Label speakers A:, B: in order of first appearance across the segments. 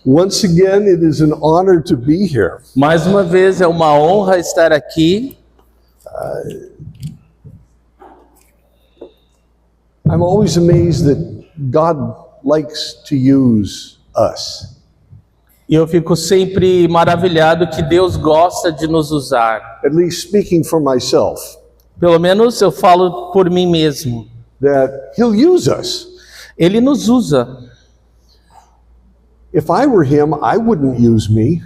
A: Once again, it is an honor to be here.
B: Mais uma vez é uma honra estar aqui.
A: I'm always amazed that God likes to use us.
B: E eu fico sempre maravilhado que Deus gosta de nos usar.
A: At least speaking for myself,
B: Pelo menos eu falo por mim mesmo.
A: that He'll use us.
B: Ele nos usa.
A: If I were Him, I wouldn't use me,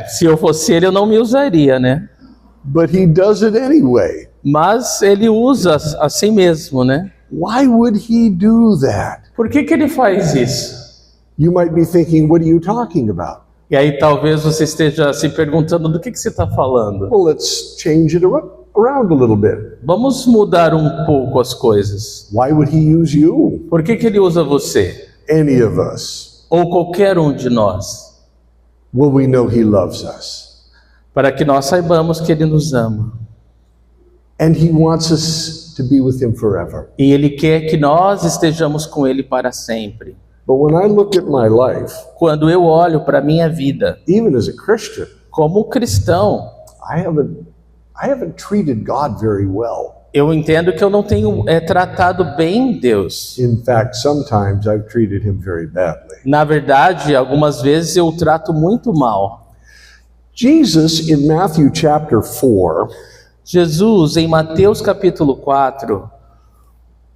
B: Se eu fosse ele, eu não me usaria, né?
A: but He does it anyway.
B: Mas ele usa assim mesmo, né?
A: Why would He do that?
B: Por que ele faz isso?
A: You might be thinking, what are you talking about?
B: E aí talvez você esteja se perguntando do que você está falando.
A: Well, let's change it around a little bit.
B: Vamos mudar um pouco as coisas.
A: Why would He use you?
B: Por que ele usa você?
A: Any of us?
B: Ou qualquer um de nós?
A: Well, we know He loves us.
B: Para que nós saibamos que ele nos ama.
A: And He wants us to be with Him forever.
B: E ele quer que nós estejamos com ele para sempre.
A: But when I look at my life,
B: Quando eu olho para a minha vida,
A: even as a Christian,
B: como cristão,
A: I haven't treated God very well.
B: eu entendo que eu não tenho tratado bem Deus.
A: In fact, sometimes I've treated Him very badly.
B: Na verdade, algumas vezes eu o trato muito mal.
A: Jesus, in Matthew chapter 4,
B: Jesus, em Mateus capítulo 4,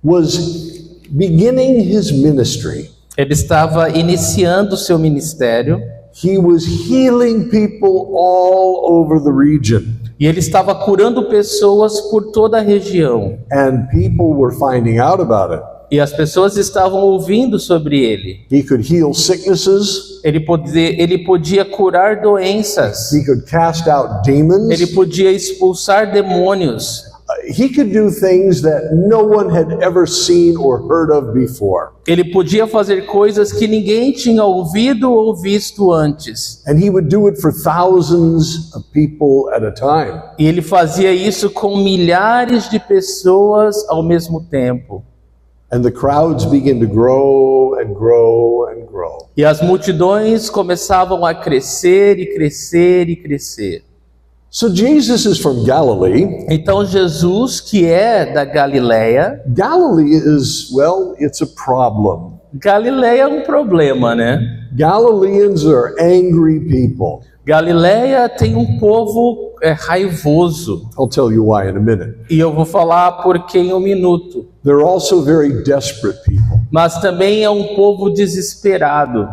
A: was beginning His ministry.
B: ele estava iniciando o seu ministério
A: He was healing people all over the region.
B: e ele estava curando pessoas por toda a região.
A: And people were finding out about it.
B: E as pessoas estavam ouvindo sobre ele.
A: He could heal sicknesses.
B: Ele podia curar doenças.
A: He could cast out demons.
B: Ele podia expulsar demônios.
A: He could do things that no one had ever seen or heard of before.
B: Ele podia fazer coisas que ninguém tinha ouvido ou visto antes.
A: And He would do it for thousands of people at a time.
B: E ele fazia isso com milhares de pessoas ao mesmo tempo.
A: And the crowds began to grow and grow and grow.
B: E as multidões começavam a crescer e crescer e crescer.
A: So Jesus is from Galilee.
B: Então Jesus, que é da Galileia,
A: Galilee is, well, it's a problem.
B: Galileia é um problema, né?
A: Galileans are angry people.
B: Galileia tem um povo raivoso.
A: I'll tell you why in a minute.
B: E eu vou falar por que em um minuto.
A: They're also very desperate people.
B: Mas também é um povo desesperado.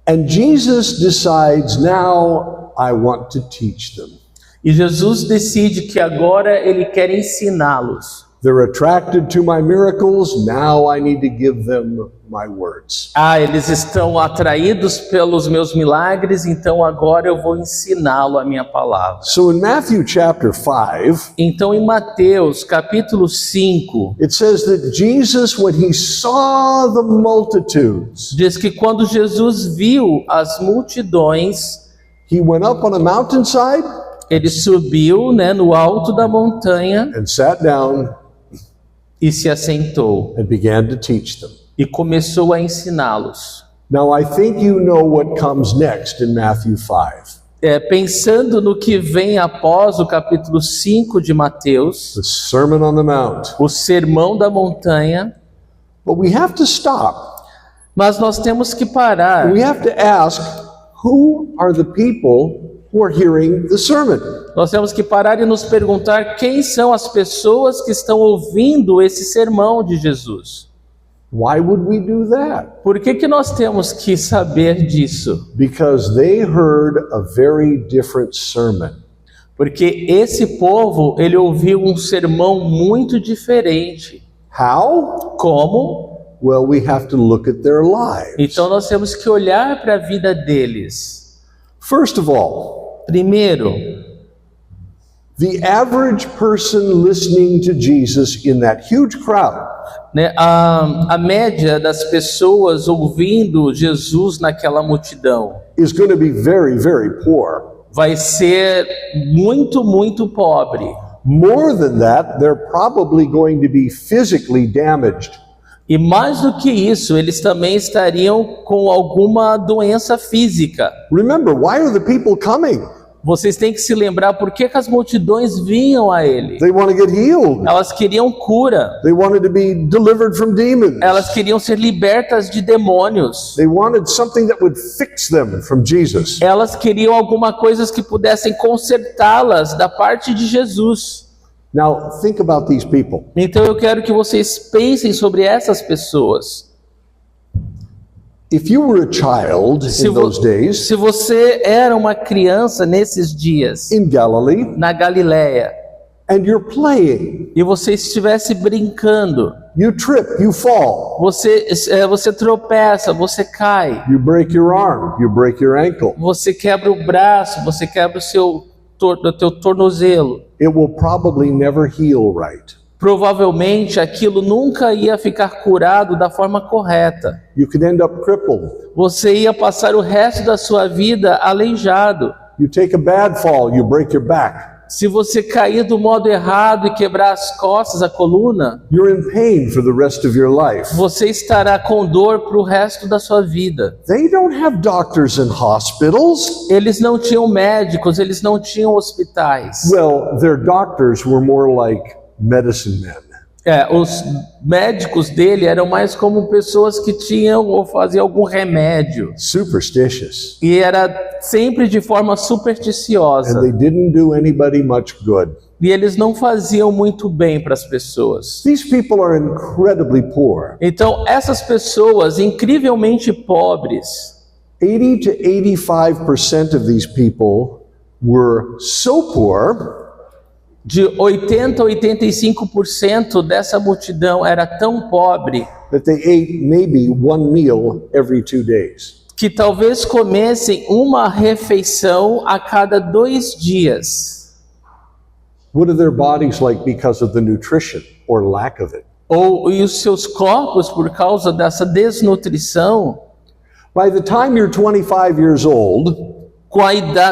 A: And Jesus decides, now I want to teach them.
B: E Jesus decide que agora ele quer ensiná-los.
A: They're attracted to my miracles, now I need to give them my words.
B: Eles estão atraídos pelos meus milagres, então agora eu vou ensiná-lo a minha palavra.
A: So in Matthew chapter 5,
B: Então em Mateus capítulo 5,
A: it says that Jesus, when He saw the multitudes,
B: diz que quando Jesus viu as multidões,
A: He went up on a mountainside
B: ele subiu, no alto da montanha
A: and sat down
B: e se assentou
A: and began to teach them.
B: e começou a ensiná-los.
A: Now I think you know what comes next in Matthew 5.
B: Pensando no que vem após o capítulo 5 de Mateus,
A: The Sermon on the Mount.
B: o Sermão da Montanha,
A: But we have to stop.
B: mas nós temos que parar.
A: We have to ask, who are the people who are hearing the sermon?
B: Nós temos que parar e nos perguntar quem são as pessoas que estão ouvindo esse sermão de Jesus.
A: Why would we do that?
B: Por que nós temos que saber disso?
A: Because they heard a very different sermon.
B: Porque esse povo, ele ouviu um sermão muito diferente.
A: How?
B: Como?
A: Well, we have to look at their lives.
B: Então nós temos que olhar para a vida deles.
A: First of all,
B: Primeiro,
A: the average person listening to Jesus in that huge crowd
B: a média das pessoas ouvindo Jesus naquela multidão
A: is going to be very, very poor.
B: vai ser muito, muito pobre.
A: More than that, they're probably going to be physically damaged.
B: E mais do que isso, eles também estariam com alguma doença física.
A: Remember, why are the people coming?
B: Vocês têm que se lembrar por que as multidões vinham a ele.
A: They want to get healed.
B: Elas queriam cura.
A: They wanted to be delivered from demons.
B: Elas queriam ser libertas de demônios.
A: They wanted something that would fix them from Jesus.
B: Elas queriam alguma coisa que pudessem consertá-las da parte de Jesus.
A: Now, think about these people.
B: Então eu quero que vocês pensem sobre essas pessoas.
A: If you were a child in those days
B: Se você era uma criança nesses dias,
A: in Galilee
B: na Galileia,
A: and you're playing,
B: e você estivesse brincando,
A: you trip, you fall,
B: você tropeça, você cai,
A: you break your arm, you break your ankle.
B: você quebra o braço, você quebra o teu tornozelo.
A: It will probably never heal right.
B: Provavelmente aquilo nunca ia ficar curado da forma correta.
A: You could end up crippled.
B: Você ia passar o resto da sua vida aleijado.
A: You take a bad fall, you break your back.
B: Se você cair do modo errado e quebrar as costas, a coluna,
A: You're in pain for the rest of your life.
B: você estará com dor para o resto da sua vida.
A: They don't have doctors and hospitals.
B: Eles não tinham médicos, eles não tinham hospitais.
A: Well, their doctors were more like medicine men.
B: Os médicos dele eram mais como pessoas que tinham ou faziam algum remédio.
A: Superstitious.
B: E era sempre de forma
A: And
B: supersticiosa.
A: they didn't do anybody much good.
B: E eles não faziam muito bem para as pessoas.
A: These people are incredibly poor.
B: Então, essas pessoas incrivelmente pobres,
A: 80 to 85% of these people were so poor
B: de 80 a 85% dessa multidão era tão pobre
A: that they ate maybe one meal every 2 days.
B: que talvez comessem uma refeição a cada 2 dias.
A: What are their bodies like because of the nutrition or lack of it?
B: E os seus corpos, por causa dessa desnutrição,
A: By the time you're 25 years old,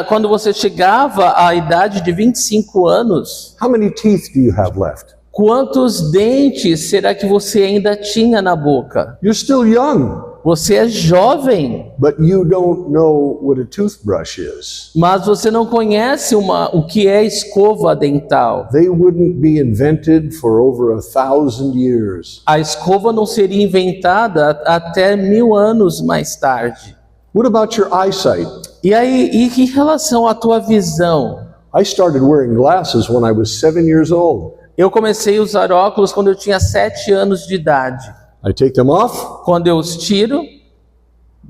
B: quando você chegava à idade de 25 anos,
A: how many teeth do you have left?
B: quantos dentes será que você ainda tinha na boca?
A: You're still young,
B: Você é jovem,
A: but you don't know what a toothbrush is.
B: mas você não conhece o que é escova dental.
A: They wouldn't be invented for over 1,000 years.
B: A escova não seria inventada até 1000 anos mais tarde.
A: What about your eyesight?
B: E aí, e em relação à tua visão?
A: I started wearing glasses when I was 7 years old.
B: Eu comecei a usar óculos quando eu tinha 7 anos de idade.
A: I take them off,
B: Quando eu os tiro,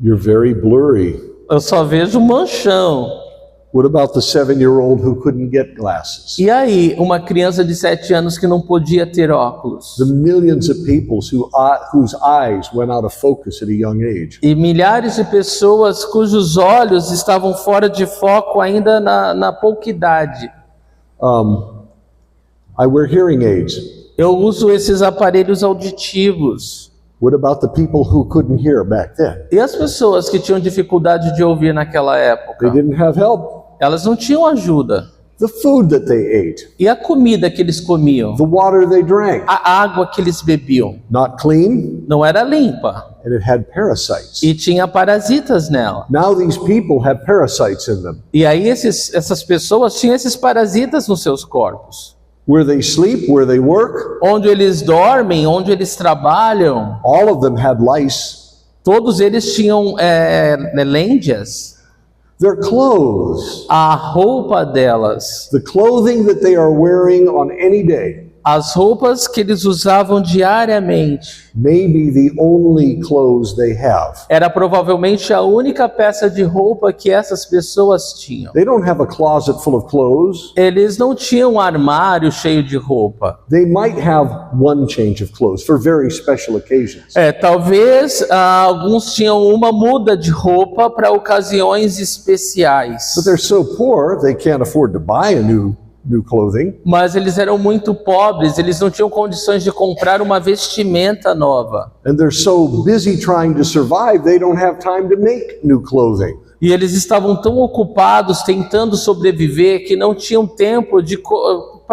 A: you're very blurry.
B: eu só vejo manchão.
A: What about the 7-year-old who couldn't get glasses?
B: E aí, uma criança de 7 anos que não podia ter óculos?
A: The millions of people whose eyes went out of focus at a young age.
B: E milhares de pessoas cujos olhos estavam fora de foco ainda na pouca idade.
A: I wear hearing aids.
B: Eu uso esses aparelhos auditivos.
A: What about the people who couldn't hear back then?
B: E as pessoas que tinham dificuldade de ouvir naquela
A: They
B: época?
A: didn't have help.
B: Elas não tinham ajuda.
A: The food that they ate,
B: E a comida que eles comiam?
A: the water they drank,
B: A água que eles bebiam?
A: not clean,
B: Não era limpa.
A: and it had parasites.
B: E tinha parasitas nela.
A: Now these people have parasites in them.
B: E aí essas pessoas tinham esses parasitas nos seus corpos.
A: Where they sleep, where they work,
B: Onde eles dormem, onde eles trabalham,
A: all of them had lice.
B: todos eles tinham lêndias.
A: Their clothes,
B: A roupa delas,
A: the clothing that they are wearing on any day,
B: as roupas que eles usavam diariamente,
A: may be the only clothes they have.
B: era provavelmente a única peça de roupa que essas pessoas tinham.
A: They don't have a closet full of clothes.
B: Eles não tinham um armário cheio de roupa.
A: They might have one change of clothes for very special occasions.
B: Talvez alguns tinham uma muda de roupa para ocasiões especiais.
A: But they're so poor, they can't afford to buy a new clothing.
B: Mas eles eram muito pobres, eles não tinham condições de comprar uma vestimenta nova.
A: And they're so busy trying to survive, they don't have time to make new clothing.
B: E eles estavam tão ocupados tentando sobreviver que não tinham tempo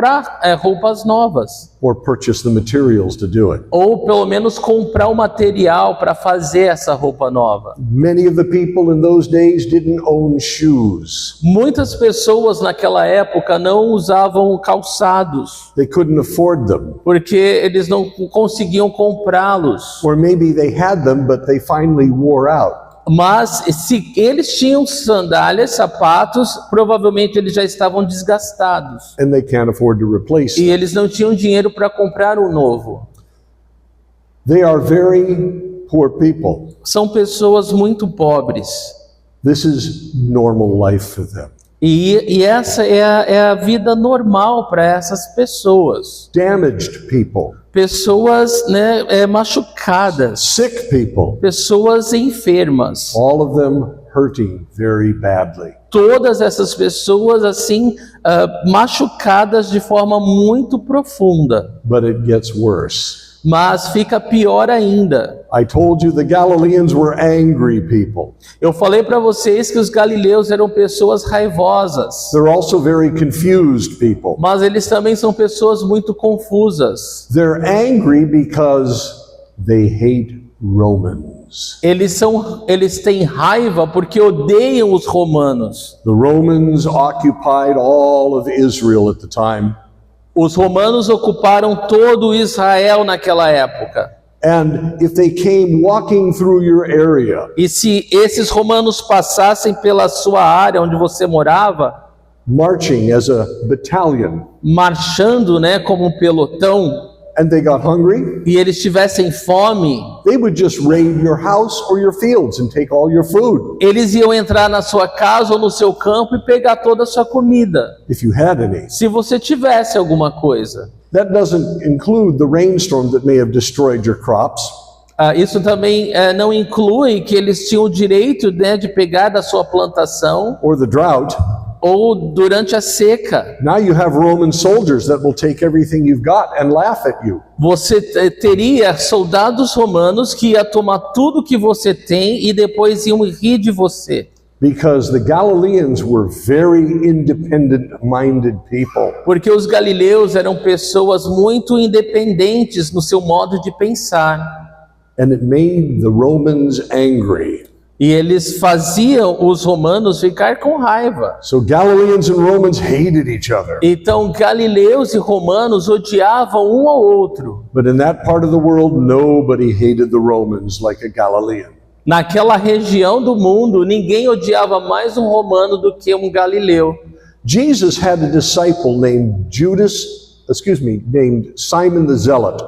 B: comprar roupas novas,
A: or purchase the materials to do it.
B: ou pelo menos comprar o material para fazer essa roupa nova.
A: Many of the people in those days didn't own shoes.
B: Muitas pessoas naquela época não usavam calçados,
A: They couldn't afford them.
B: porque eles não conseguiam comprá-los.
A: Or maybe they had them, but they finally wore out.
B: Mas se eles tinham sandálias, sapatos, provavelmente eles já estavam desgastados.
A: And they can't afford to replace
B: E
A: them.
B: eles não tinham dinheiro para comprar um novo.
A: They are very poor people.
B: São pessoas muito pobres.
A: This is normal life for them.
B: E essa é a vida normal para essas pessoas.
A: Damaged people,
B: Pessoas, né, machucadas,
A: sick people,
B: pessoas enfermas.
A: all of them hurting very badly.
B: Todas essas pessoas assim machucadas de forma muito profunda.
A: But it gets worse.
B: Mas fica pior ainda.
A: I told you the Galileans were angry people.
B: Eu falei para vocês que os galileus eram pessoas raivosas,
A: They're also very confused people.
B: mas eles também são pessoas muito confusas.
A: They're angry because they hate Romans.
B: Eles têm raiva porque odeiam os romanos.
A: The Romans occupied all of Israel at the time.
B: Os romanos ocuparam todo Israel naquela época.
A: And if they came walking through your area,
B: E se esses romanos passassem pela sua área onde você morava,
A: marching as a battalion,
B: marchando, né, como um pelotão,
A: and they got hungry,
B: e eles tivessem fome,
A: they would just raid your house or your fields and take all your food,
B: eles iam entrar na sua casa ou no seu campo e pegar toda a sua comida,
A: if you had any.
B: se você tivesse alguma coisa.
A: That doesn't include the rainstorm that may have destroyed your crops.
B: Isso também não inclui que eles tinham o direito, né, de pegar da sua plantação
A: Or the drought.
B: ou durante a seca.
A: Now you have Roman soldiers that will take everything you've got and laugh at you.
B: Você teria soldados romanos que iam tomar tudo que você tem e depois iam rir de você.
A: Because the Galileans were very independent-minded people.
B: Porque os galileus eram pessoas muito independentes no seu modo de pensar.
A: And it made the Romans angry.
B: E eles faziam os romanos ficar com raiva.
A: So Galileans and Romans hated each other.
B: Então, galileus e romanos odiavam um ao outro.
A: But in that part of the world, nobody hated the Romans like a Galilean.
B: Naquela região do mundo, ninguém odiava mais um romano do que um galileu.
A: Jesus had a disciple named named Simon the Zealot.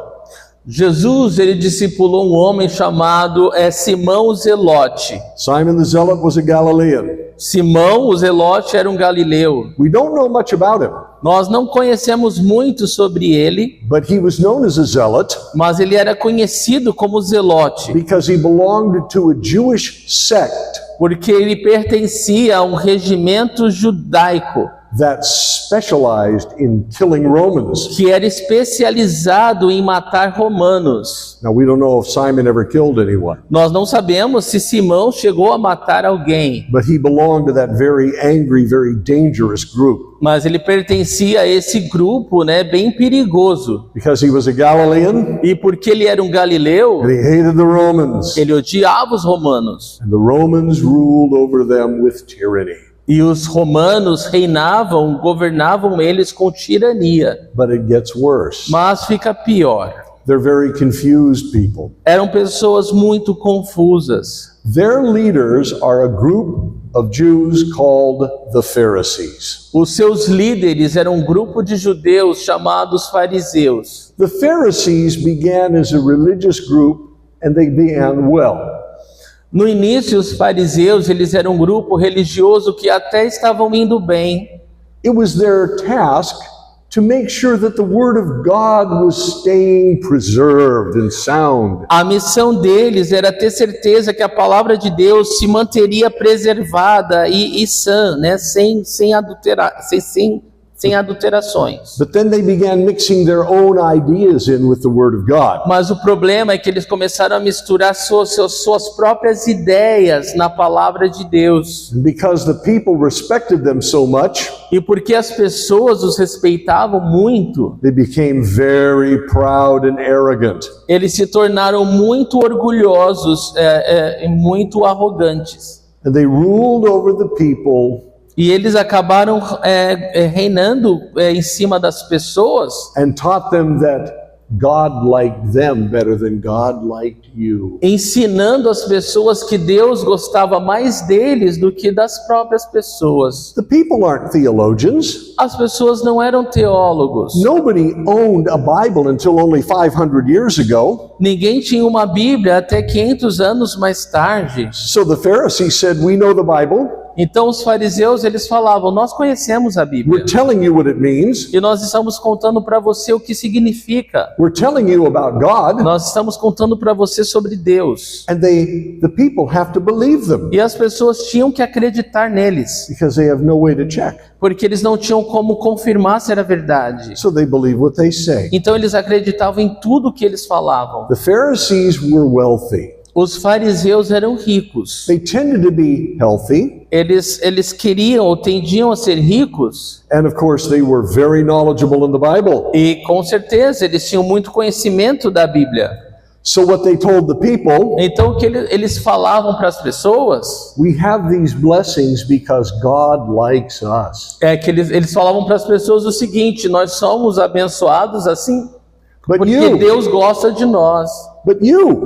B: Jesus, ele discipulou um homem chamado Simão o Zelote.
A: Simon the Zealot was a Galilean.
B: Simão o Zelote era um galileu.
A: We don't know much about him,
B: Nós não conhecemos muito sobre ele,
A: but he was known as a zealot
B: mas ele era conhecido como Zelote,
A: because he belonged to a Jewish sect
B: porque ele pertencia a um regimento judaico
A: that specialized in killing Romans.
B: que era especializado em matar romanos.
A: Now, we don't know if Simon ever killed anyone,
B: Nós não sabemos se Simão chegou a matar alguém,
A: but he belonged to that very angry, very dangerous group
B: mas ele pertencia a esse grupo, né, bem perigoso.
A: because he was a Galilean
B: E porque ele era um galileu,
A: and he hated the Romans.
B: ele odiava os romanos.
A: And the Romans ruled over them with tyranny.
B: E os romanos reinavam, governavam eles com tirania.
A: But it gets worse.
B: Mas fica pior.
A: They're very confused people.
B: Eram pessoas muito confusas.
A: Their leaders are a group of Jews called the Pharisees.
B: Os seus líderes eram um grupo de judeus chamados fariseus.
A: The Pharisees began as a religious group and they began well.
B: No início, os fariseus, eles eram um grupo religioso que até estavam indo bem.
A: It was their task to make sure that the Word of God was staying preserved and sound.
B: A missão deles era ter certeza que a palavra de Deus se manteria preservada e sã, né? sem adulterar, sem adulterações.
A: But then they began mixing their own ideas in with the Word of God.
B: Mas o problema é que eles começaram a misturar suas próprias ideias na palavra de Deus.
A: And because the people respected them so much,
B: E porque as pessoas os respeitavam muito,
A: they became very proud and arrogant.
B: eles se tornaram muito orgulhosos e muito arrogantes.
A: And they ruled over the people
B: E eles acabaram reinando em cima das pessoas
A: and taught them that God liked them better than God liked you.
B: ensinando as pessoas que Deus gostava mais deles do que das próprias pessoas.
A: The people aren't theologians.
B: As pessoas não eram teólogos.
A: Nobody owned a Bible until only 500 years ago.
B: Ninguém tinha uma Bíblia até 500 anos mais tarde.
A: So the Pharisees said, "We know the Bible.
B: Então os fariseus, eles falavam: nós conhecemos a Bíblia.
A: We're telling you what it means.
B: E nós estamos contando para você o que significa.
A: We're telling you about God."
B: Nós estamos contando para você sobre Deus.
A: And the people have to believe them
B: E as pessoas tinham que acreditar neles,
A: because they have no way to check.
B: porque eles não tinham como confirmar se era verdade.
A: So they believe what they say.
B: Então eles acreditavam em tudo que eles falavam.
A: The Pharisees were wealthy.
B: Os fariseus eram ricos.
A: They tended to be healthy.
B: Eles queriam ou tendiam a ser ricos.
A: And of course, they were very knowledgeable in the Bible.
B: E com certeza eles tinham muito conhecimento da Bíblia.
A: So what they told the people,
B: Então o que eles falavam para as pessoas
A: we have these blessings because God likes us.
B: é que eles falavam para as pessoas o seguinte: nós somos abençoados assim
A: But
B: porque
A: you,
B: Deus gosta de nós.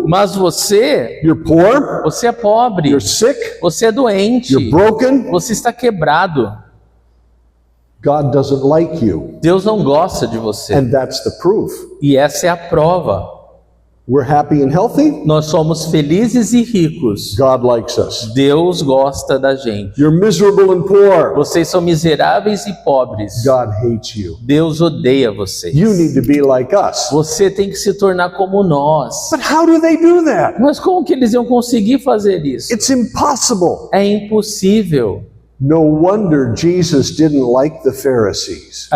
B: Mas você
A: you're poor,
B: é pobre,
A: you're sick,
B: você é doente,
A: you're broken.
B: você está quebrado.
A: God doesn't like you.
B: Deus não gosta de você.
A: And that's the proof.
B: E essa é a prova.
A: We're happy and healthy.
B: Nós somos felizes e ricos.
A: God likes us.
B: Deus gosta da gente.
A: You're miserable and poor.
B: Vocês são miseráveis e pobres.
A: God hates you.
B: Deus odeia vocês.
A: You need to be like us.
B: Você tem que se tornar como nós.
A: But how do they do that?
B: Mas como que eles iam conseguir fazer isso?
A: It's impossible.
B: É impossível.
A: No wonder Jesus didn't like the Pharisees.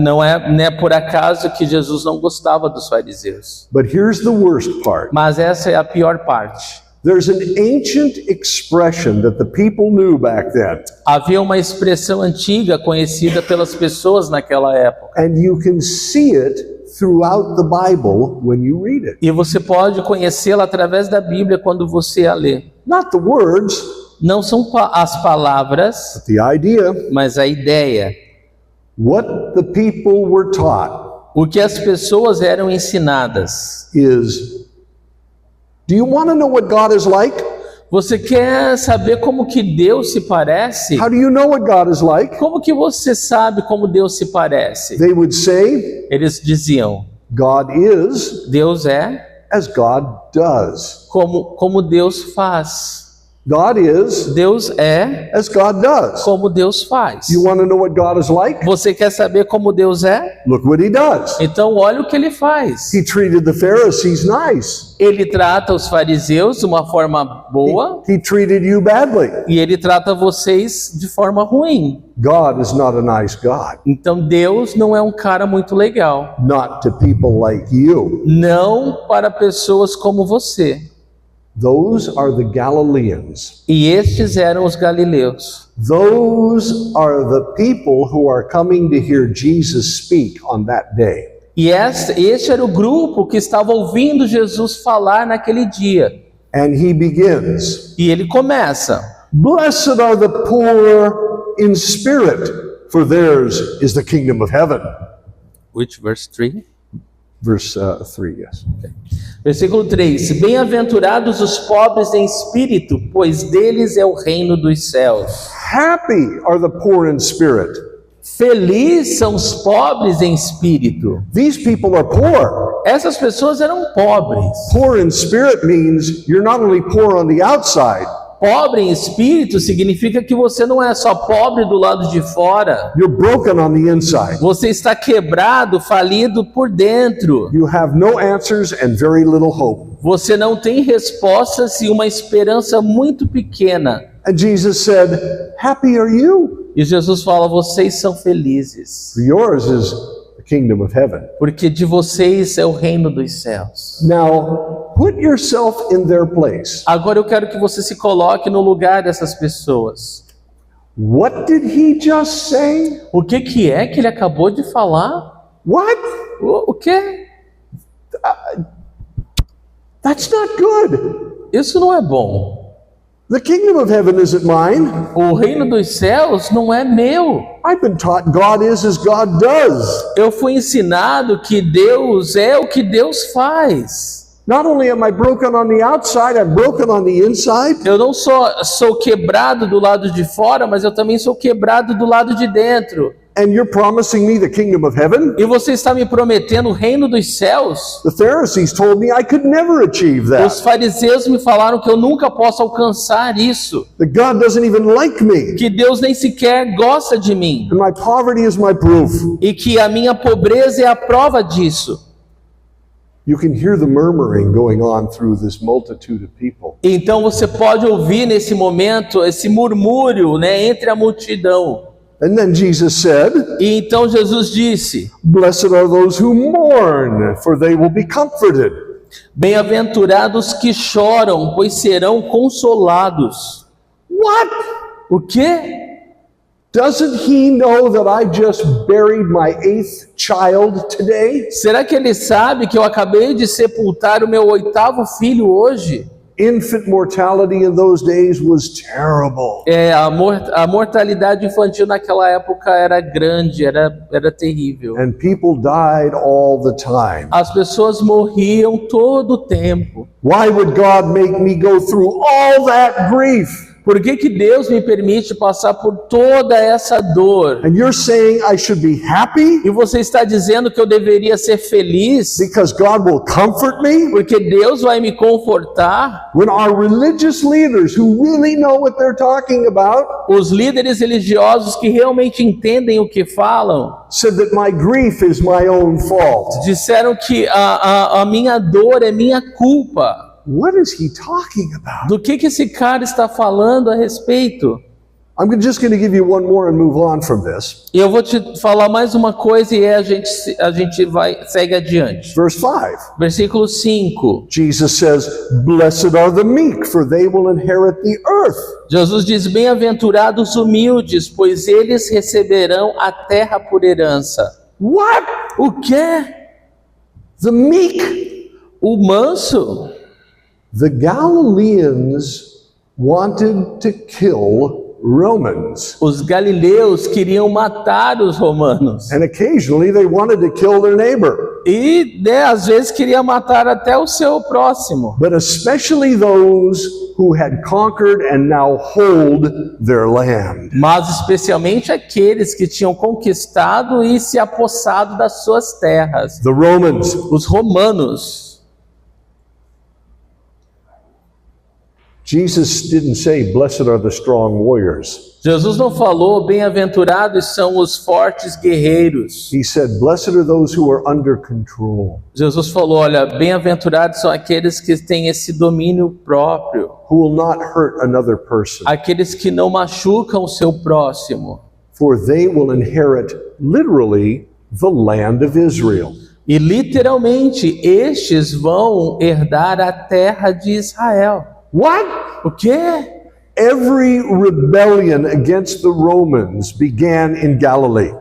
B: Não é por acaso que Jesus não gostava dos fariseus.
A: But here's the worst part.
B: Mas essa é a pior parte.
A: There's an ancient expression that the people knew back then.
B: Havia uma expressão antiga conhecida pelas pessoas naquela época.
A: And you can see it throughout the Bible when you read it.
B: E você pode conhecê-la através da Bíblia quando você a lê.
A: Not the words,
B: Não são as palavras,
A: but the idea.
B: mas a ideia.
A: What the people were taught
B: O que as pessoas eram ensinadas.
A: is, do you want to know what God is like?
B: Você quer saber como que Deus se parece?
A: How do you know what God is like?
B: Como que você sabe como Deus se parece?
A: They would say,
B: Eles diziam:
A: God is
B: Deus é
A: as God does.
B: como Deus faz.
A: God is
B: Deus é
A: as God does.
B: como Deus faz.
A: You want to know what God is like?
B: Você quer saber como Deus é?
A: Look what he does.
B: Então olha o que ele faz.
A: He treated the Pharisees nice.
B: Ele trata os fariseus de uma forma boa
A: He treated you badly.
B: e ele trata vocês de forma ruim.
A: God is not a nice God.
B: Então Deus não é um cara muito legal.
A: Not to people like you.
B: Não para pessoas como você.
A: Those are the Galileans.
B: E estes eram os galileus.
A: Those are the people who are coming to hear Jesus speak on that day.
B: E este era o grupo que estava ouvindo Jesus falar naquele dia.
A: And he begins,
B: E ele começa:
A: "Blessed are the poor in spirit, for theirs is the kingdom of heaven."
B: Which verse 3?
A: Verse 3, yes.
B: Versículo 3: Bem-aventurados os pobres em espírito, pois deles é o reino dos céus.
A: Happy are the poor in spirit.
B: Felizes são os pobres em espírito.
A: These people are poor.
B: Essas pessoas eram pobres.
A: Poor in spirit means you're not only poor on the outside,
B: Pobre em espírito significa que você não é só pobre do lado de fora.
A: you're broken on the inside.
B: Você está quebrado, falido por dentro.
A: You have no answers and very little hope.
B: Você não tem respostas e uma esperança muito pequena.
A: And Jesus said, "Happy are you."
B: E Jesus fala: vocês são felizes,
A: for yours is the kingdom of heaven.
B: porque de vocês é o reino dos céus.
A: Now, put yourself in their place.
B: Agora eu quero que você se coloque no lugar dessas pessoas.
A: What did he just say?
B: O que é que ele acabou de falar?
A: What?
B: O quê?
A: That's not good.
B: Isso não é bom.
A: The kingdom of heaven isn't mine.
B: O reino dos céus não é meu.
A: I've been taught God is as God does.
B: Eu fui ensinado que Deus é o que Deus faz.
A: Not only am I broken on the outside, I'm broken on the inside.
B: Eu não sou quebrado do lado de fora, mas eu também sou quebrado do lado de dentro.
A: And you're promising me the kingdom of heaven?
B: E você está me prometendo o reino dos céus?
A: The Pharisees told me I could never achieve
B: Os
A: that.
B: fariseus me falaram que eu nunca posso alcançar isso,
A: That God doesn't even like me.
B: que Deus nem sequer gosta de mim,
A: And my poverty is my proof.
B: e que a minha pobreza é a prova disso.
A: You can hear the murmuring going on through this multitude of people.
B: Então você pode ouvir nesse momento esse murmúrio, né, entre a multidão.
A: And then Jesus said,
B: E então Jesus disse:
A: "Blessed are those who mourn, for they will be comforted."
B: bem-aventurados que choram, pois serão consolados.
A: What?
B: O quê?
A: Doesn't he know that I just buried my 8th child today?
B: Será que ele sabe que eu acabei de sepultar o meu 8º filho hoje?
A: Infant mortality in those days was terrible.
B: A mortalidade infantil naquela época era grande, era terrível.
A: And people died all the time.
B: As pessoas morriam todo o tempo.
A: Why would God make me go through all that grief?
B: Por que Deus me permite passar por toda essa dor?
A: And you're saying I should be happy
B: E você está dizendo que eu deveria ser feliz,
A: because God will comfort me?
B: porque Deus vai me confortar?
A: When our religious leaders who really know what they're talking about
B: Os líderes religiosos que realmente entendem o que falam,
A: said that my grief is my own fault.
B: disseram que a minha dor é minha culpa.
A: What is he talking about?
B: Do que esse cara está falando a respeito?
A: I'm just going to give you one more and move on from this.
B: E eu vou te falar mais uma coisa e aí a gente segue adiante.
A: Verse 5.
B: Versículo 5.
A: Jesus says, "Blessed are the meek, for they will inherit the earth."
B: Jesus diz: bem-aventurados humildes, pois eles receberão a terra por herança.
A: What?
B: O quê?
A: The meek?
B: O manso?
A: The Galileans wanted to kill Romans.
B: Os galileus queriam matar os romanos.
A: And occasionally they wanted to kill their neighbor.
B: E, né, às vezes queria matar até o seu próximo.
A: But especially those who had conquered and now hold their land.
B: Mas especialmente aqueles que tinham conquistado e se apossado das suas terras.
A: The Romans.
B: Os romanos.
A: Jesus didn't say, "Blessed are the strong warriors."
B: Jesus não falou: bem-aventurados são os fortes guerreiros.
A: He said, "Blessed are those who are under control,
B: Jesus falou: olha, bem-aventurados são aqueles que têm esse domínio próprio,
A: who will not hurt another person,
B: aqueles que não machucam o seu próximo.
A: for they will inherit, literally, the land of Israel."
B: E literalmente, estes vão herdar a terra de Israel.
A: What?
B: O quê?
A: Every rebellion against the Romans began in Galilee.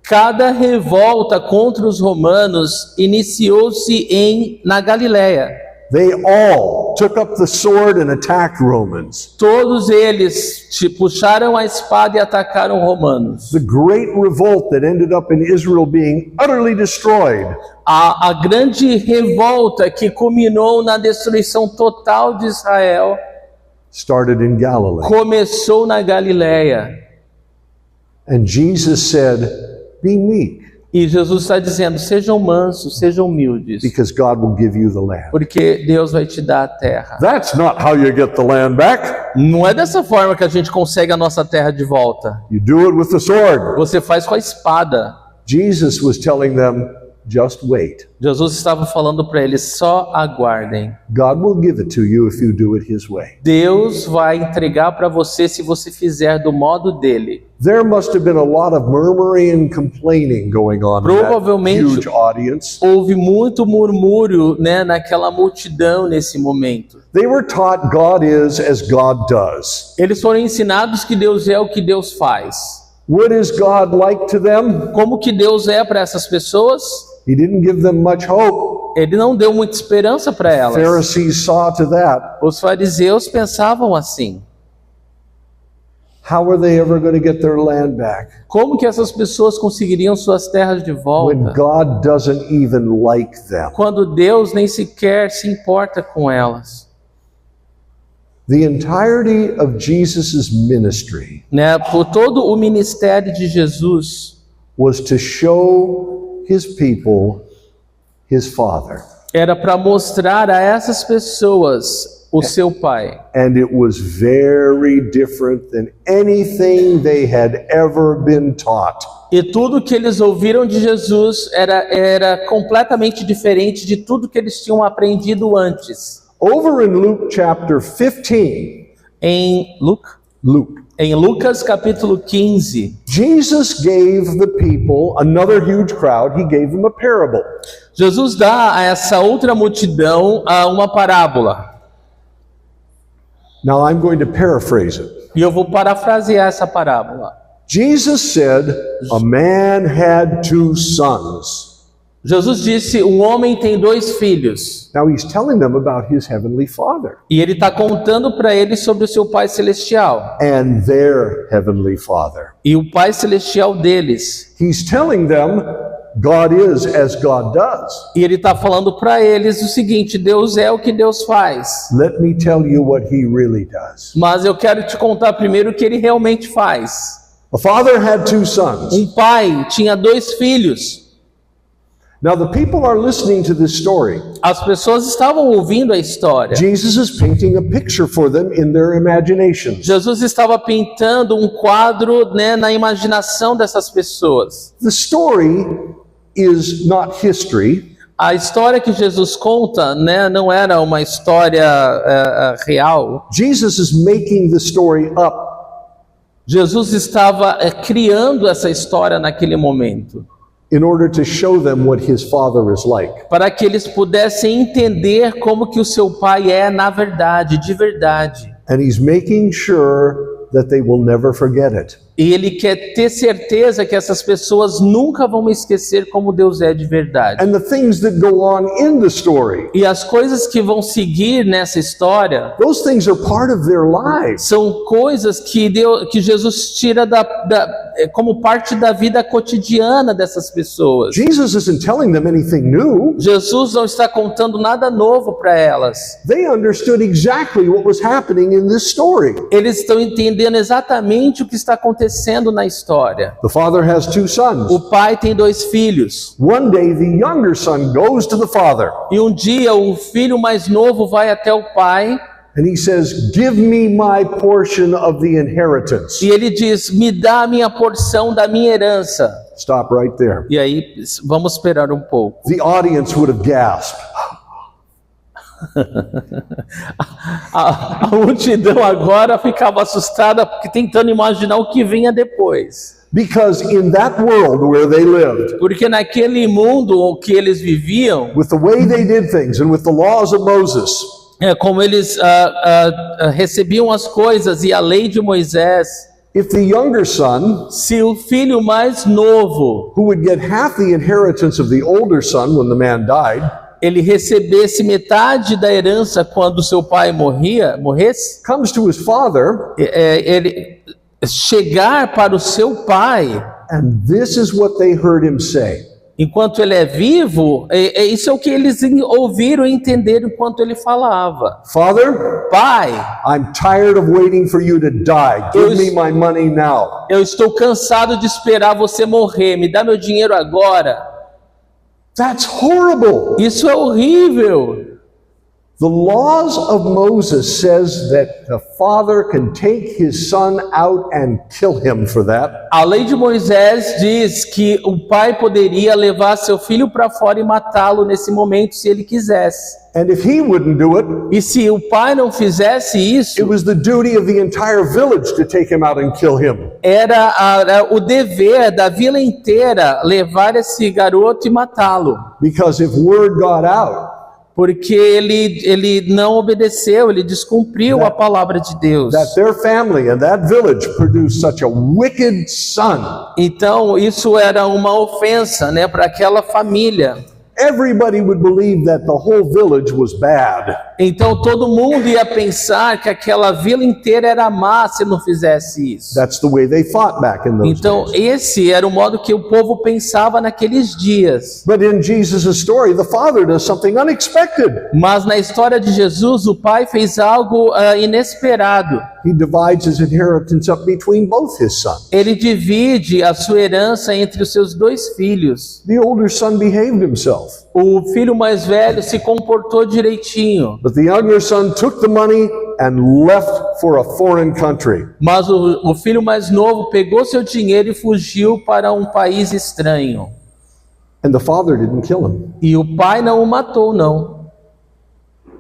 B: Cada revolta contra os romanos iniciou-se na Galileia.
A: They all took up the sword and attacked Romans.
B: Todos eles puxaram a espada e atacaram romanos.
A: The great revolt that ended up in Israel being utterly destroyed
B: A grande revolta que culminou na destruição total de Israel
A: started in Galilee.
B: começou na Galileia.
A: And Jesus said, "Be meek,
B: E Jesus está dizendo: sejam mansos, sejam humildes,
A: because God will give you the land."
B: porque Deus vai te dar a terra.
A: That's not how you get the land back.
B: Não é dessa forma que a gente consegue a nossa terra de volta.
A: You do it with the sword.
B: Você faz com a espada.
A: Jesus was telling them, just wait.
B: Jesus estava falando para eles: só aguardem.
A: God will give it to you if you do it His way.
B: Deus vai entregar para você se você fizer do modo dele.
A: There must have been a lot of murmuring and complaining going on in that
B: Provavelmente
A: huge audience.
B: houve muito murmúrio, né, naquela multidão nesse momento.
A: They were taught God is as God does.
B: Eles foram ensinados que Deus é o que Deus faz.
A: What is God like to them?
B: Como que Deus é para essas pessoas?
A: He didn't give them much hope.
B: Ele não deu muita esperança para elas.
A: Pharisees saw to that.
B: Os fariseus pensavam assim:
A: How are they ever going to get their land back
B: como que essas pessoas conseguiriam suas terras de
A: when
B: volta,
A: God doesn't even like them?
B: quando Deus nem sequer se importa com elas?
A: The entirety of Jesus' ministry
B: Né? Por todo o ministério de Jesus
A: was to show his people his Father.
B: era para mostrar a essas pessoas o seu Pai.
A: And it was very different than anything they had ever been taught.
B: E tudo que eles ouviram de Jesus era completamente diferente de tudo que eles tinham aprendido antes.
A: Over in Luke chapter 15,
B: Em Lucas capítulo 15,
A: Jesus gave the people, another huge crowd, he gave them a parable.
B: Jesus dá a essa outra multidão uma parábola.
A: Now I'm going to paraphrase it.
B: E eu vou parafrasear essa parábola.
A: Jesus said, a man had two sons.
B: Jesus disse: um homem tem 2 filhos.
A: Now he's telling them about his heavenly Father
B: E ele está contando para eles sobre o seu Pai Celestial.
A: and their heavenly Father.
B: E o Pai Celestial deles.
A: He's telling them God is as God does.
B: E ele está falando para eles o seguinte: Deus é o que Deus faz.
A: Let me tell you what he really does.
B: Mas eu quero te contar primeiro o que ele realmente faz.
A: A father had two sons.
B: Um pai tinha 2 filhos.
A: Now the people are listening to this story.
B: As pessoas estavam ouvindo a história.
A: Jesus is painting a picture for them in their imaginations.
B: Jesus estava pintando um quadro, né, na imaginação dessas pessoas.
A: The story is not history.
B: A história que Jesus conta, né, não era uma história real.
A: Jesus is making the story up.
B: Jesus estava criando essa história naquele momento,
A: In order to show them what his Father is like.
B: para que eles pudessem entender como que o seu pai é na verdade, de verdade.
A: And he's making sure that they will never forget it.
B: E ele quer ter certeza que essas pessoas nunca vão esquecer como Deus é de verdade.
A: And the things that go on in the story,
B: E as coisas que vão seguir nessa história
A: those things are part of their lives.
B: são coisas que Jesus tira como parte da vida cotidiana dessas pessoas.
A: Jesus isn't telling them anything new.
B: Jesus não está contando nada novo para elas.
A: They understood exactly what was happening in this story.
B: Eles estão entendendo exatamente o que está acontecendo na história.
A: The father has two sons.
B: O pai tem 2 filhos.
A: One day the younger son goes to the father
B: E um dia o filho mais novo vai até o pai
A: and he says, "Give me my portion of the inheritance."
B: e ele diz: me dá a minha porção da minha herança.
A: Stop right there.
B: E aí, vamos esperar um pouco.
A: The audience would have gasped.
B: A multidão agora ficava assustada, porque tentando imaginar o que vinha depois.
A: Because in that world where they lived,
B: Porque naquele mundo que eles viviam,
A: with the way they did things and with the laws of Moses,
B: como eles recebiam as coisas e a lei de Moisés,
A: if the younger son,
B: se o filho mais novo
A: who would get half the inheritance of the older son when the man died,
B: ele recebesse metade da herança quando seu pai morresse,
A: comes to his father,
B: ele chegar para o seu pai,
A: and this is what they heard him say.
B: enquanto ele é vivo, isso é o que eles ouviram e entenderam enquanto ele falava.
A: Father,
B: Pai,
A: I'm tired of waiting for you to die. Give me my money now.
B: eu estou cansado de esperar você morrer, me dá meu dinheiro agora.
A: That's horrible.
B: Isso é horrível.
A: The laws of Moses says that the father can take his son out and kill him for that.
B: A lei de Moisés diz que o pai poderia levar seu filho para fora e matá-lo nesse momento se ele quisesse.
A: And if he wouldn't do it,
B: E se o pai não fizesse
A: it
B: isso,
A: was the duty of the entire village to take him out and kill him.
B: era o dever da vila inteira levar esse garoto e matá-lo.
A: Because if word got out
B: Porque ele não obedeceu, ele descumpriu a palavra de Deus.
A: that their family and that village produced such a wicked son,
B: Então, isso era uma ofensa, né, para aquela família.
A: everybody would believe that the whole village was bad.
B: Então, todo mundo ia pensar que aquela vila inteira era má se não fizesse isso.
A: That's the way they thought back in those
B: Então,
A: days.
B: esse era o modo que o povo pensava naqueles dias.
A: But in Jesus' story, the father does something unexpected.
B: Mas na história de Jesus, o pai fez algo inesperado.
A: He divides his inheritance up between both his sons.
B: Ele divide a sua herança entre os seus dois filhos.
A: The older son behaved himself,
B: O filho mais velho se comportou direitinho,
A: but the younger son took the money and left for a foreign country.
B: mas o filho mais novo pegou seu dinheiro e fugiu para um país estranho.
A: And the father didn't kill him.
B: E o pai não o matou, não.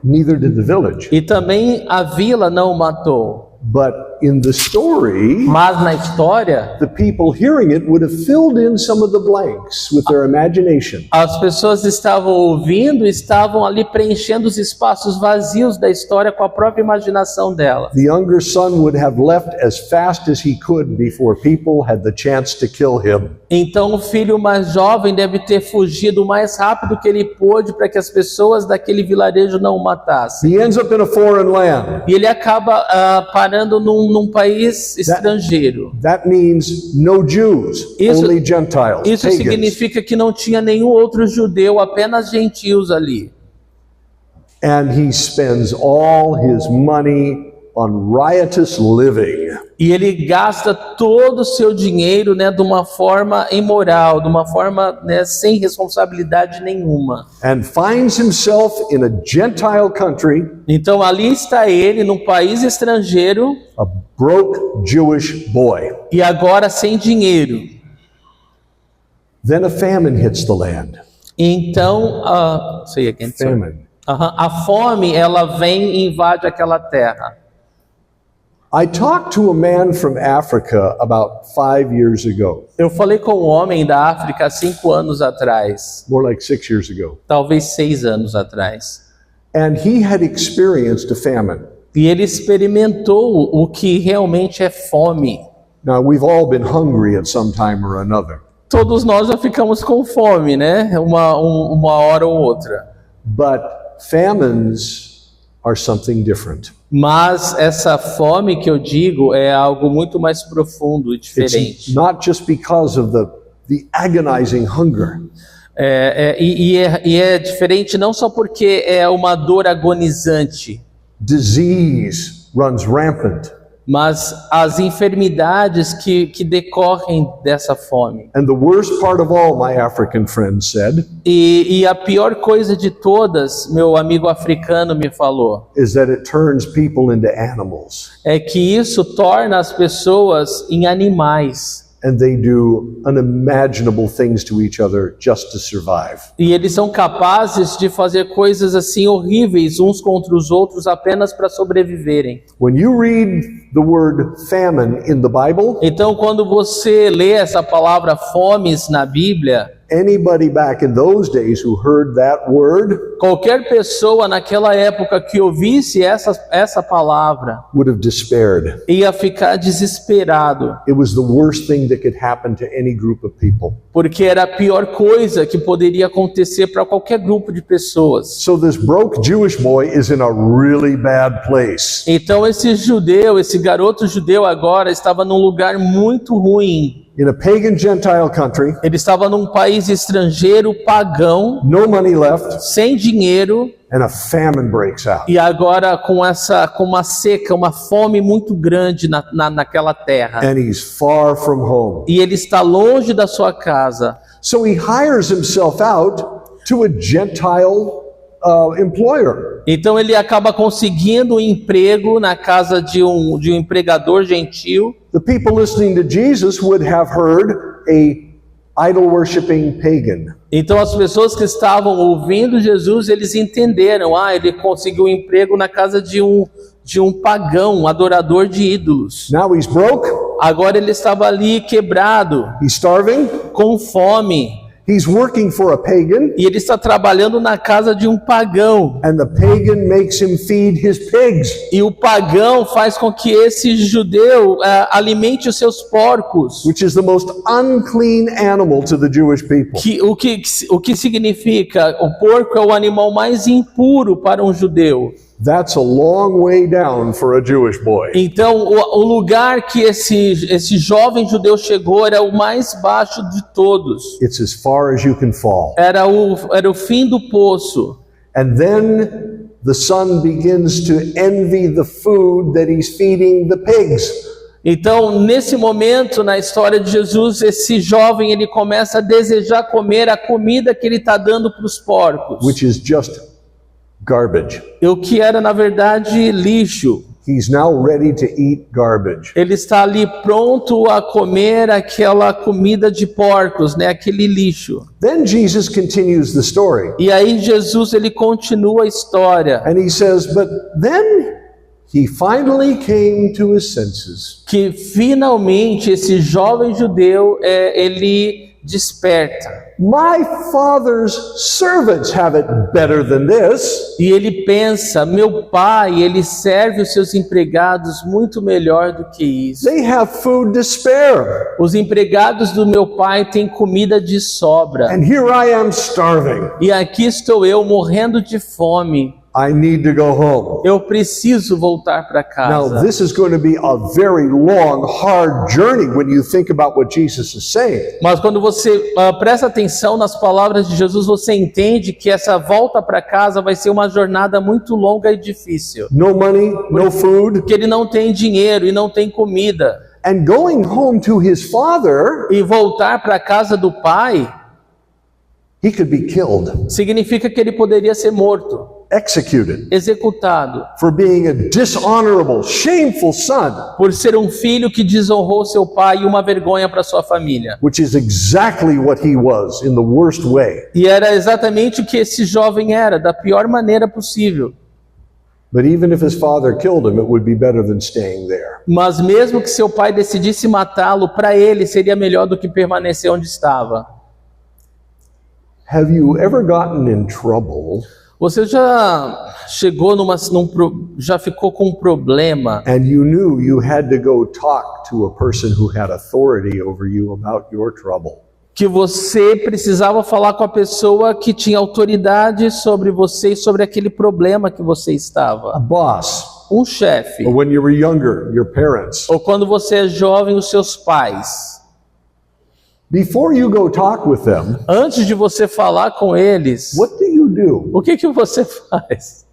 A: Neither did the village.
B: E também a vila não o matou.
A: But in the story,
B: Mas na história,
A: the people hearing it would have filled in some of the blanks with their imagination.
B: as pessoas estavam ouvindo, estavam ali preenchendo os espaços vazios da história com a própria imaginação dela.
A: The younger son would have left as fast as he could before people had the chance to kill him.
B: Então o filho mais jovem deve ter fugido o mais rápido que ele pôde para que as pessoas daquele vilarejo não o matassem.
A: He ends up in a foreign land.
B: E ele acaba parando num país estrangeiro.
A: That means no Jews,
B: Isso-
A: only Gentiles,
B: Isso
A: pagans.
B: significa que não tinha nenhum outro judeu, apenas gentios ali.
A: And he spends all his money on riotous living.
B: E ele gasta todo o seu dinheiro, né, de uma forma imoral, de uma forma, né, sem responsabilidade nenhuma.
A: And finds himself in a Gentile country,
B: Então ali está ele, num país estrangeiro,
A: a broke Jewish boy.
B: e agora sem dinheiro.
A: Then a famine hits the land.
B: Então, say again, sorry.
A: Famine.
B: A fome, ela vem e invade aquela terra.
A: I talked to a man from Africa about 5 years ago,
B: Eu falei com um homem da África há 5 anos atrás,
A: more like 6 years ago,
B: talvez 6 anos atrás.
A: and he had experienced a famine.
B: E ele experimentou o que realmente é fome.
A: Now, we've all been hungry at some time or another,
B: Todos nós já ficamos com fome, né? Uma hora ou outra.
A: but famines are something different.
B: Mas essa fome que eu digo é algo muito mais profundo e
A: It's
B: diferente.
A: not just because of the agonizing hunger,
B: E é diferente não só porque é uma dor agonizante,
A: disease runs rampant,
B: mas as enfermidades que decorrem dessa fome.
A: and the worst part of all, my African friend said,
B: E a pior coisa de todas, meu amigo africano me falou,
A: is that it turns people into animals,
B: é que isso torna as pessoas em animais.
A: and they do unimaginable things to each other just to survive.
B: E eles são capazes de fazer coisas assim horríveis uns contra os outros apenas para sobreviverem.
A: When you read the word famine in the Bible,
B: Então, quando você lê essa palavra fomes na Bíblia,
A: anybody back in those days who heard that word
B: qualquer pessoa naquela época que ouvisse essa palavra
A: would have despaired.
B: ia ficar desesperado,
A: It was the worst thing that could happen to any group of people.
B: porque era a pior coisa que poderia acontecer para qualquer grupo de pessoas.
A: So this broke Jewish boy is in a really bad place.
B: Então esse garoto judeu agora estava num lugar muito ruim.
A: In a pagan Gentile country,
B: Ele estava num país estrangeiro, pagão,
A: no money left,
B: sem dinheiro,
A: and a famine breaks out.
B: e agora com uma seca, uma fome muito grande naquela terra.
A: And he's far from home.
B: E ele está longe da sua casa.
A: So he hires himself out to a Gentile employer.
B: Então ele acaba conseguindo um emprego na casa de um empregador gentil.
A: The people listening to Jesus would have heard a idol-worshiping pagan.
B: Então as pessoas que estavam ouvindo Jesus, eles entenderam, ele conseguiu um emprego na casa de um pagão, um adorador de ídolos.
A: Now he's broke,
B: Agora ele estava ali quebrado,
A: he's starving,
B: com fome,
A: he's working for a pagan,
B: e ele está trabalhando na casa de um pagão.
A: and the pagan makes him feed his pigs.
B: E o pagão faz com que esse judeu alimente os seus porcos.
A: Which is the most unclean animal to the Jewish people.
B: O que significa? O porco é o animal mais impuro para um judeu.
A: That's a long way down for a Jewish boy.
B: Então, o lugar que esse jovem judeu chegou era o mais baixo de todos.
A: It's as far as you can fall.
B: Era o fim do poço.
A: And then the son begins to envy the food that he's feeding the pigs.
B: Então, nesse momento, na história de Jesus, esse jovem ele começa a desejar comer a comida que ele está dando para os porcos.
A: Which is just garbage.
B: O que era, na verdade, lixo.
A: He's now ready to eat garbage.
B: Ele está ali pronto a comer aquela comida de porcos, né? Aquele lixo.
A: Then Jesus continues the story.
B: E aí Jesus ele continua a história.
A: And he says, but then he finally came to his senses.
B: Que finalmente esse jovem judeu ele desperta.
A: My father's servants have it better than this.
B: E ele pensa, meu pai, ele serve os seus empregados muito melhor do que isso.
A: They have food to spare.
B: Os empregados do meu pai têm comida de sobra.
A: And here I am starving.
B: E aqui estou eu morrendo de fome.
A: I need to go home.
B: Eu preciso voltar para
A: Now,
B: casa.
A: this is going to be a very long, hard journey when you think about what Jesus is saying.
B: Mas quando você presta atenção nas palavras de Jesus, você entende que essa volta para casa vai ser uma jornada muito longa e difícil.
A: No money, no food.
B: Porque ele não tem dinheiro e não tem comida.
A: And going home to his father,
B: E voltar para a casa do pai
A: he could be killed,
B: significa que ele poderia ser morto,
A: executed,
B: executado,
A: for being a dishonorable, shameful son,
B: por ser um filho que desonrou seu pai e uma vergonha para sua família.
A: which is exactly what he was in the worst way.
B: E era exatamente o que esse jovem era, da pior maneira possível.
A: But even if his father killed him, it would be better than staying there.
B: Mas mesmo que seu pai decidisse matá-lo, para ele seria melhor do que permanecer onde estava.
A: Have you ever gotten in trouble
B: Você já chegou já ficou com um problema
A: and you knew you had to go talk to a person who had authority over you about your trouble?
B: que você precisava falar com a pessoa que tinha autoridade sobre você e sobre aquele problema que você
A: A
B: estava?
A: boss,
B: Um chefe.
A: or when you were younger, your parents.
B: Ou quando você é jovem, os seus pais.
A: Before you go talk with them,
B: Antes de você falar com eles,
A: what do you do?
B: o que você faz?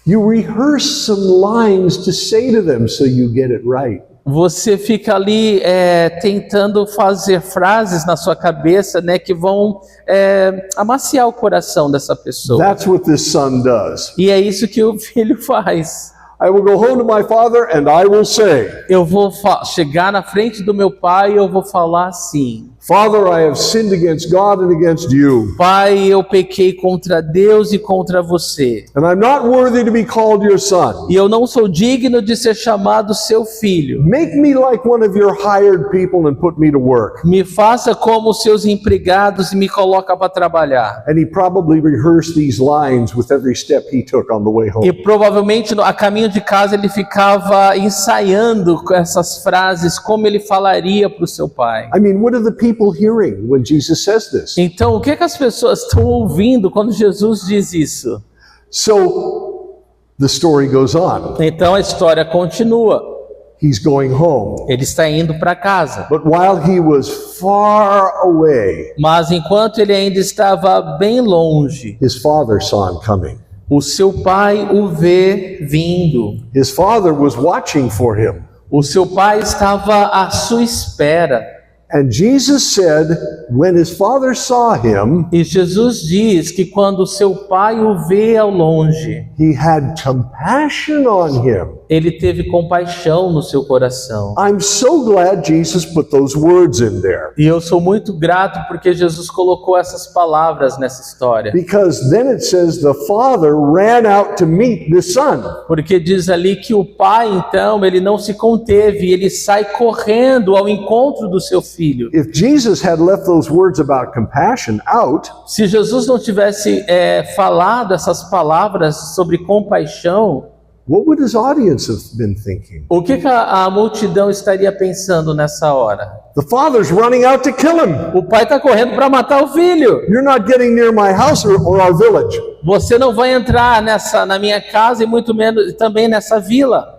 A: You rehearse some lines to say to them so you get it right.
B: Você fica ali tentando fazer frases na sua cabeça, né, que vão amaciar o coração dessa pessoa.
A: That's what this son does.
B: E é isso que o filho faz.
A: I will go home to my father and I will say,
B: Eu vou chegar na frente do meu pai e eu vou falar assim:
A: Father, I have sinned against God and against you,
B: Pai, eu pequei contra Deus e contra você.
A: and I'm not worthy to be called your son.
B: E eu não sou digno de ser chamado seu filho.
A: Make me like one of your hired people and put me to work.
B: Me faça como os seus empregados e me coloca para trabalhar.
A: And he probably rehearsed these lines with every step he took on the way
B: E
A: home.
B: provavelmente a caminho de casa ele ficava ensaiando com essas frases, como ele falaria para o seu pai.
A: I mean, what are the people hearing when Jesus says this?
B: Então, o que as pessoas estão ouvindo quando Jesus diz isso?
A: So the story goes on.
B: Então a história continua.
A: He's going home.
B: Ele está indo para casa.
A: But while he was far away,
B: Mas enquanto ele ainda estava bem longe,
A: his father saw him coming.
B: o seu pai o vê vindo.
A: His father was watching for him.
B: O seu pai estava à sua espera.
A: And Jesus said, when his father saw him,
B: E Jesus diz que quando seu pai o vê ao longe,
A: he had compassion on him.
B: ele teve compaixão no seu coração.
A: I'm so glad Jesus put those words in there.
B: E eu sou muito grato porque Jesus colocou essas palavras nessa história.
A: Because then it says the father ran out to meet the son.
B: Porque diz ali que o pai, então, ele não se conteve, ele sai correndo ao encontro do seu filho.
A: If Jesus had left those words about compassion out,
B: Se Jesus não tivesse falado essas palavras sobre compaixão,
A: what would his audience have been thinking?
B: o que a multidão estaria pensando nessa hora?
A: The father's running out to kill him.
B: O pai está correndo para matar o filho.
A: You're not getting near my house or our village.
B: Você não vai entrar na minha casa e muito menos também nessa vila.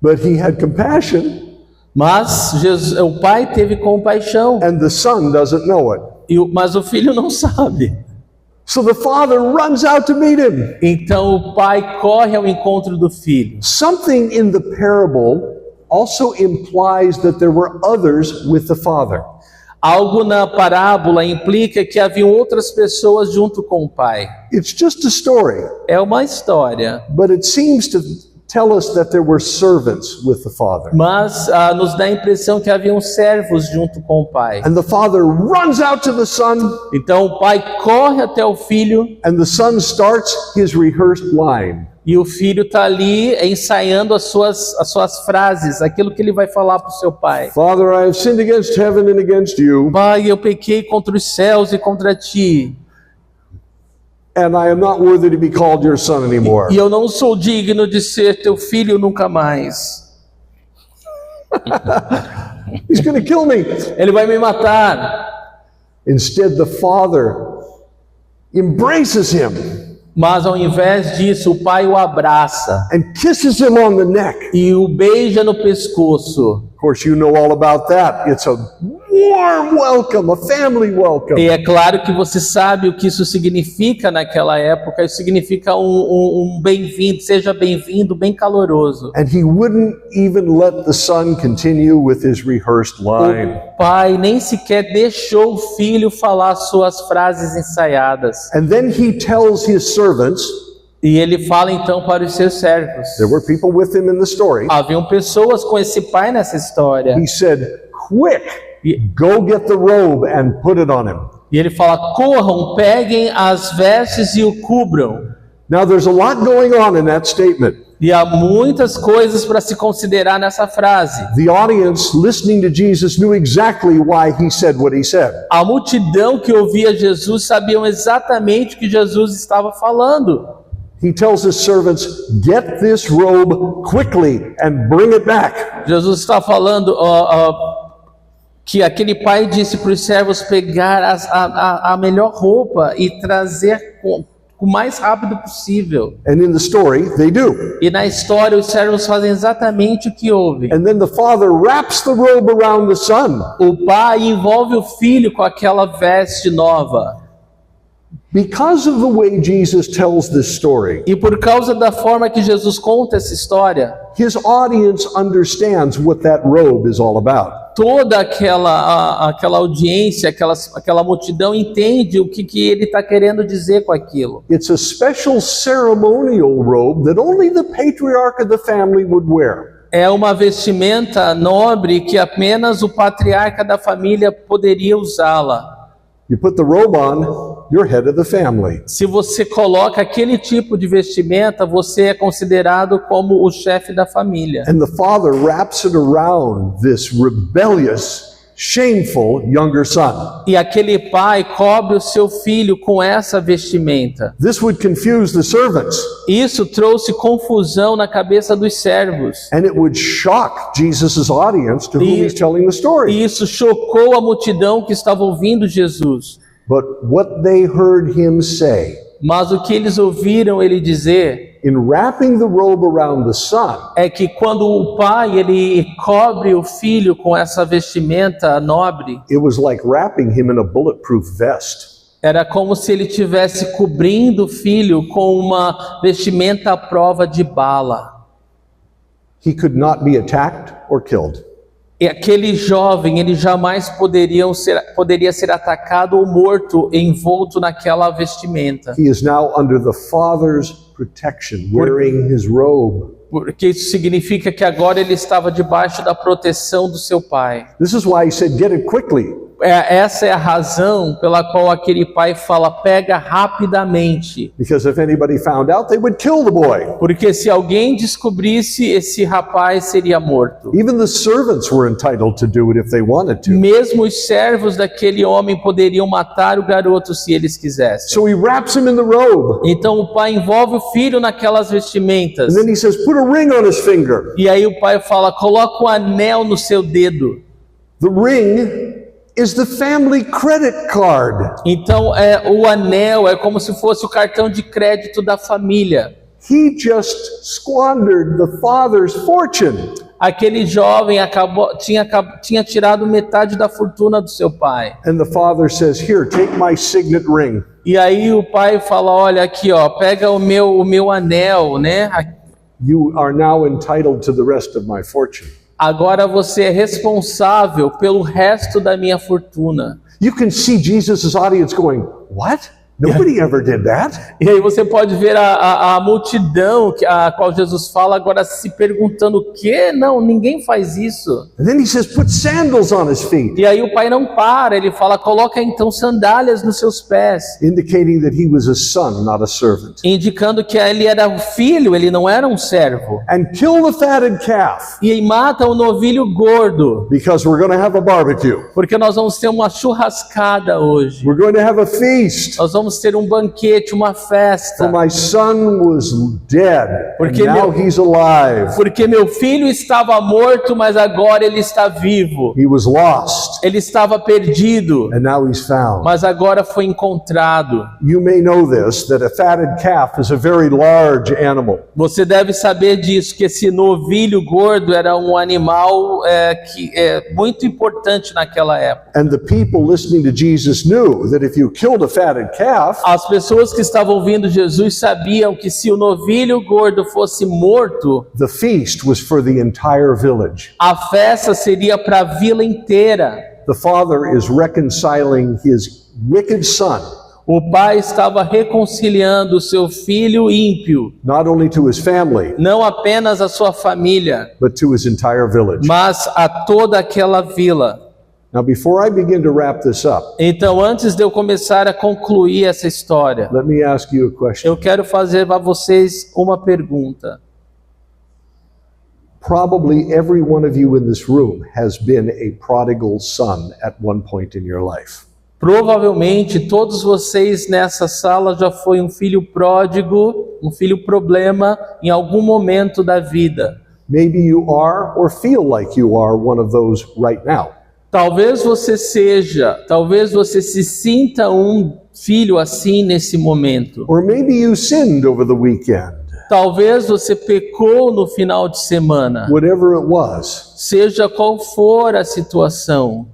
A: But he had compassion,
B: Mas o pai teve compaixão,
A: and the son doesn't know it.
B: mas o filho não sabe.
A: So the father runs out to meet him.
B: Então o pai corre ao encontro do filho.
A: Something in the parable also implies that there were others with the father.
B: Algo na parábola implica que haviam outras pessoas junto com o pai.
A: It's just a story,
B: É uma história,
A: but it seems to tell us that there were servants with the father.
B: mas nos dá a impressão que haviam servos junto com o pai.
A: And the father runs out to the son,
B: Então o pai corre até o filho
A: and the son starts his rehearsed line.
B: e o filho está ali ensaiando as suas frases, aquilo que ele vai falar para o seu pai.
A: Father, I have sinned against heaven and against you,
B: Pai, eu pequei contra os céus e contra ti,
A: and I am not worthy to be called your son anymore.
B: e eu não sou digno de ser teu filho nunca mais.
A: He's going to kill me.
B: Ele vai me matar.
A: Instead, the father embraces him
B: Mas ao invés disso, o pai o abraça
A: and kisses him on the neck.
B: e o beija no pescoço.
A: Of course, you know all about that. It's a warm welcome, a family welcome.
B: E é claro que você sabe o que isso significa naquela época. Isso significa um bem-vindo, seja bem-vindo, bem caloroso.
A: And he wouldn't even let the son continue with his rehearsed line.
B: O pai nem sequer deixou o filho falar suas frases ensaiadas.
A: And then he tells his servants,
B: E ele fala então para os seus servos.
A: there were people with him in the story.
B: Haviam pessoas com esse pai nessa história.
A: He said, quick, go get the robe and put it on him.
B: E ele fala: corram, peguem as vestes e o cubram.
A: Now there's a lot going on in that statement.
B: E há muitas coisas para se considerar nessa frase.
A: The audience listening to Jesus knew exactly why he said what he said.
B: A multidão que ouvia Jesus sabiam exatamente o que Jesus estava falando.
A: He tells his servants, get this robe quickly and bring it back.
B: Jesus está falando que aquele pai disse para os servos pegar a melhor roupa e trazer o mais rápido possível.
A: And in the story, they do.
B: E na história os servos fazem exatamente o que houve.
A: And then the father wraps the robe around the son.
B: O pai envolve o filho com aquela veste nova.
A: Because of the way Jesus tells this story,
B: E por causa da forma que Jesus conta essa história,
A: his audience understands what that robe is all about.
B: toda aquela audiência, aquela multidão entende o que ele está querendo dizer com aquilo.
A: It's a special ceremonial robe that only the patriarch of the family would wear.
B: É uma vestimenta nobre que apenas o patriarca da família poderia usá-la.
A: You put the robe on, you're head of the family.
B: Se você coloca aquele tipo de vestimenta, você é considerado como o chefe da família.
A: And the father wraps it around this rebellious, shameful younger son.
B: E aquele pai cobre o seu filho com essa vestimenta.
A: This would confuse the servants,
B: Isso trouxe confusão na cabeça dos servos.
A: and it would shock Jesus' audience to whom he's telling the story.
B: E isso chocou a multidão que estava ouvindo Jesus.
A: But what they heard him say,
B: Mas o que eles ouviram ele dizer
A: in wrapping the robe around the son,
B: é que quando o pai ele cobre o filho com essa vestimenta nobre,
A: it was like wrapping him in a bulletproof vest.
B: era como se ele estivesse cobrindo o filho com uma vestimenta à prova de bala.
A: He could not be attacked or killed.
B: E aquele jovem, ele jamais poderia ser atacado ou morto envolto naquela vestimenta.
A: He is now under the Father's protection, wearing his robe.
B: Porque isso significa que agora ele estava debaixo da proteção do seu pai.
A: This is why he said, get it quickly.
B: Essa é a razão pela qual aquele pai fala, pega rapidamente.
A: Because if anybody found out, they would kill the boy.
B: Porque se alguém descobrisse, esse rapaz seria morto.
A: Even the servants were entitled to do it if they wanted to.
B: Mesmo os servos daquele homem poderiam matar o garoto se eles quisessem.
A: So he wraps him in the robe.
B: Então o pai envolve o filho naquelas vestimentas.
A: And then he says, put a ring on his finger.
B: E aí o pai fala, coloca um anel no seu dedo.
A: The ring is the family credit card.
B: Então o anel é como se fosse o cartão de crédito da família.
A: He just squandered the father's fortune.
B: Aquele jovem tinha tirado metade da fortuna do seu pai.
A: And the father says, here, take my signet ring.
B: E aí o pai fala, olha aqui, ó, pega o meu anel, né?
A: You are now entitled to the rest of my fortune.
B: Agora você é responsável pelo resto da minha fortuna.
A: You can see Jesus' audience going, what? Nobody ever did that.
B: E aí você pode ver a multidão a qual Jesus fala agora se perguntando o quê? Não, ninguém faz isso.
A: And then he says, put sandals on his feet,
B: E aí o pai não para, ele fala, coloca então sandálias nos seus pés.
A: indicating that he was a son, not a servant.
B: Indicando que ele era um filho, ele não era um servo.
A: And kill the fatted calf,
B: E aí mata o novilho gordo,
A: because we're going to have a barbecue.
B: porque nós vamos ter uma churrascada hoje.
A: We're going to have a feast.
B: Nós vamos ter um banquete, uma
A: For
B: festa.
A: my son was dead, and
B: Porque
A: now he's alive.
B: Porque meu filho estava morto, mas agora ele está vivo.
A: He was lost,
B: Ele estava perdido,
A: and now he's found.
B: mas agora foi encontrado.
A: You may know this, that a fatted calf is a very large animal.
B: Você deve saber disso, que esse novilho gordo era um animal que é muito importante naquela época.
A: And the people listening to Jesus knew that if you killed a fatted calf,
B: As pessoas que estavam ouvindo Jesus sabiam que se o novilho gordo fosse morto,
A: the feast was for the entire village.
B: a festa seria para a vila inteira.
A: The father is reconciling his wicked son,
B: O pai estava reconciliando o seu filho ímpio,
A: not only to his family,
B: não apenas a sua família,
A: but to his entire village.
B: mas a toda aquela vila.
A: Now, before I begin to wrap this up,
B: Então, antes de eu começar a concluir essa história,
A: let me ask you a question.
B: eu quero fazer para vocês uma pergunta.
A: Probably every one of you in this room has been a prodigal son at one point in your life.
B: Provavelmente todos vocês nessa sala já foi um filho pródigo, um filho problema em algum momento da vida.
A: Maybe you are or feel like you are one of those right now.
B: Talvez você se sinta um filho assim nesse momento.
A: Or maybe you sinned over the weekend.
B: Talvez você pecou no final de semana.
A: Whatever it was,
B: Seja qual for a situação.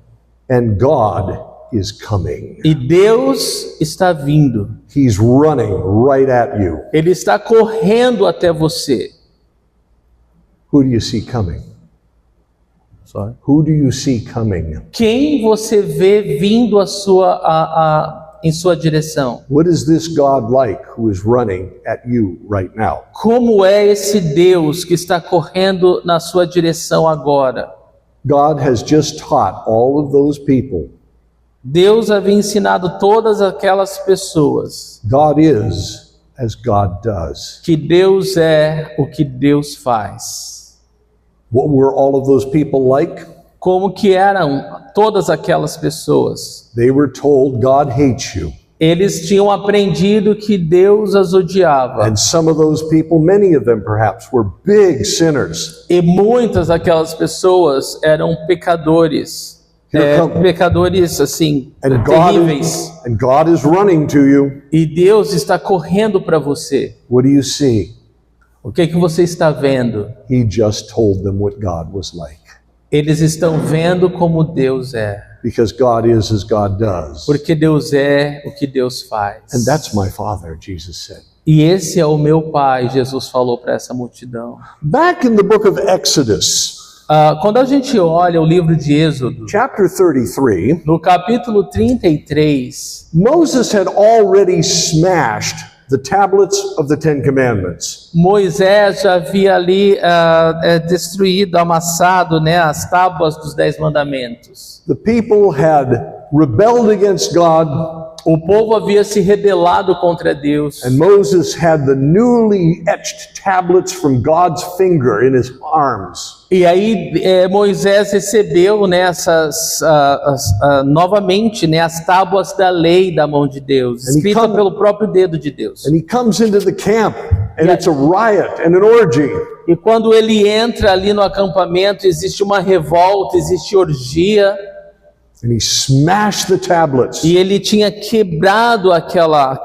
A: and God is coming.
B: E Deus está vindo.
A: He's running right at you.
B: Ele está correndo até você.
A: Who do you see coming? Who do you see coming?
B: Quem você vê vindo em sua direção?
A: What is this God like who is running at you right now?
B: Como é esse Deus que está correndo na sua direção agora?
A: God has just taught all of those people.
B: Deus havia ensinado todas aquelas pessoas
A: God is as God does.
B: que Deus é o que Deus faz.
A: What were all of those people like?
B: Como que eram todas aquelas pessoas?
A: They were told God hates you.
B: Eles tinham aprendido que Deus as odiava.
A: And some of those people, many of them perhaps, were big sinners.
B: E muitas daquelas pessoas eram pecadores. Pecadores assim, terríveis.
A: And God is running to you.
B: E Deus está correndo para você.
A: What do you see?
B: O que você está vendo?
A: He just told them what God was like.
B: Eles estão vendo como Deus é.
A: Because God is as God does.
B: Porque Deus é o que Deus faz.
A: And that's my Father, Jesus said.
B: E esse é o meu Pai, Jesus falou para essa multidão.
A: Back in the book of Exodus,
B: Quando a gente olha o livro de Êxodo,
A: chapter 33,
B: no capítulo 33,
A: Moses had already smashed the tablets of the Ten Commandments.
B: Moisés já havia ali destruído, amassado, né, as tábuas dos 10 mandamentos.
A: The people had rebelled against God,
B: O povo havia se rebelado contra Deus.
A: and Moses had the newly etched tablets from God's finger in his arms.
B: E aí Moisés recebeu, né, novamente, né, as tábuas da lei da mão de Deus, escrita pelo próprio dedo de Deus.
A: And he comes into the camp, and it's a riot and an orgy.
B: E quando ele entra ali no acampamento, existe uma revolta, existe orgia.
A: And he smashed the tablets.
B: E ele tinha quebrado aquela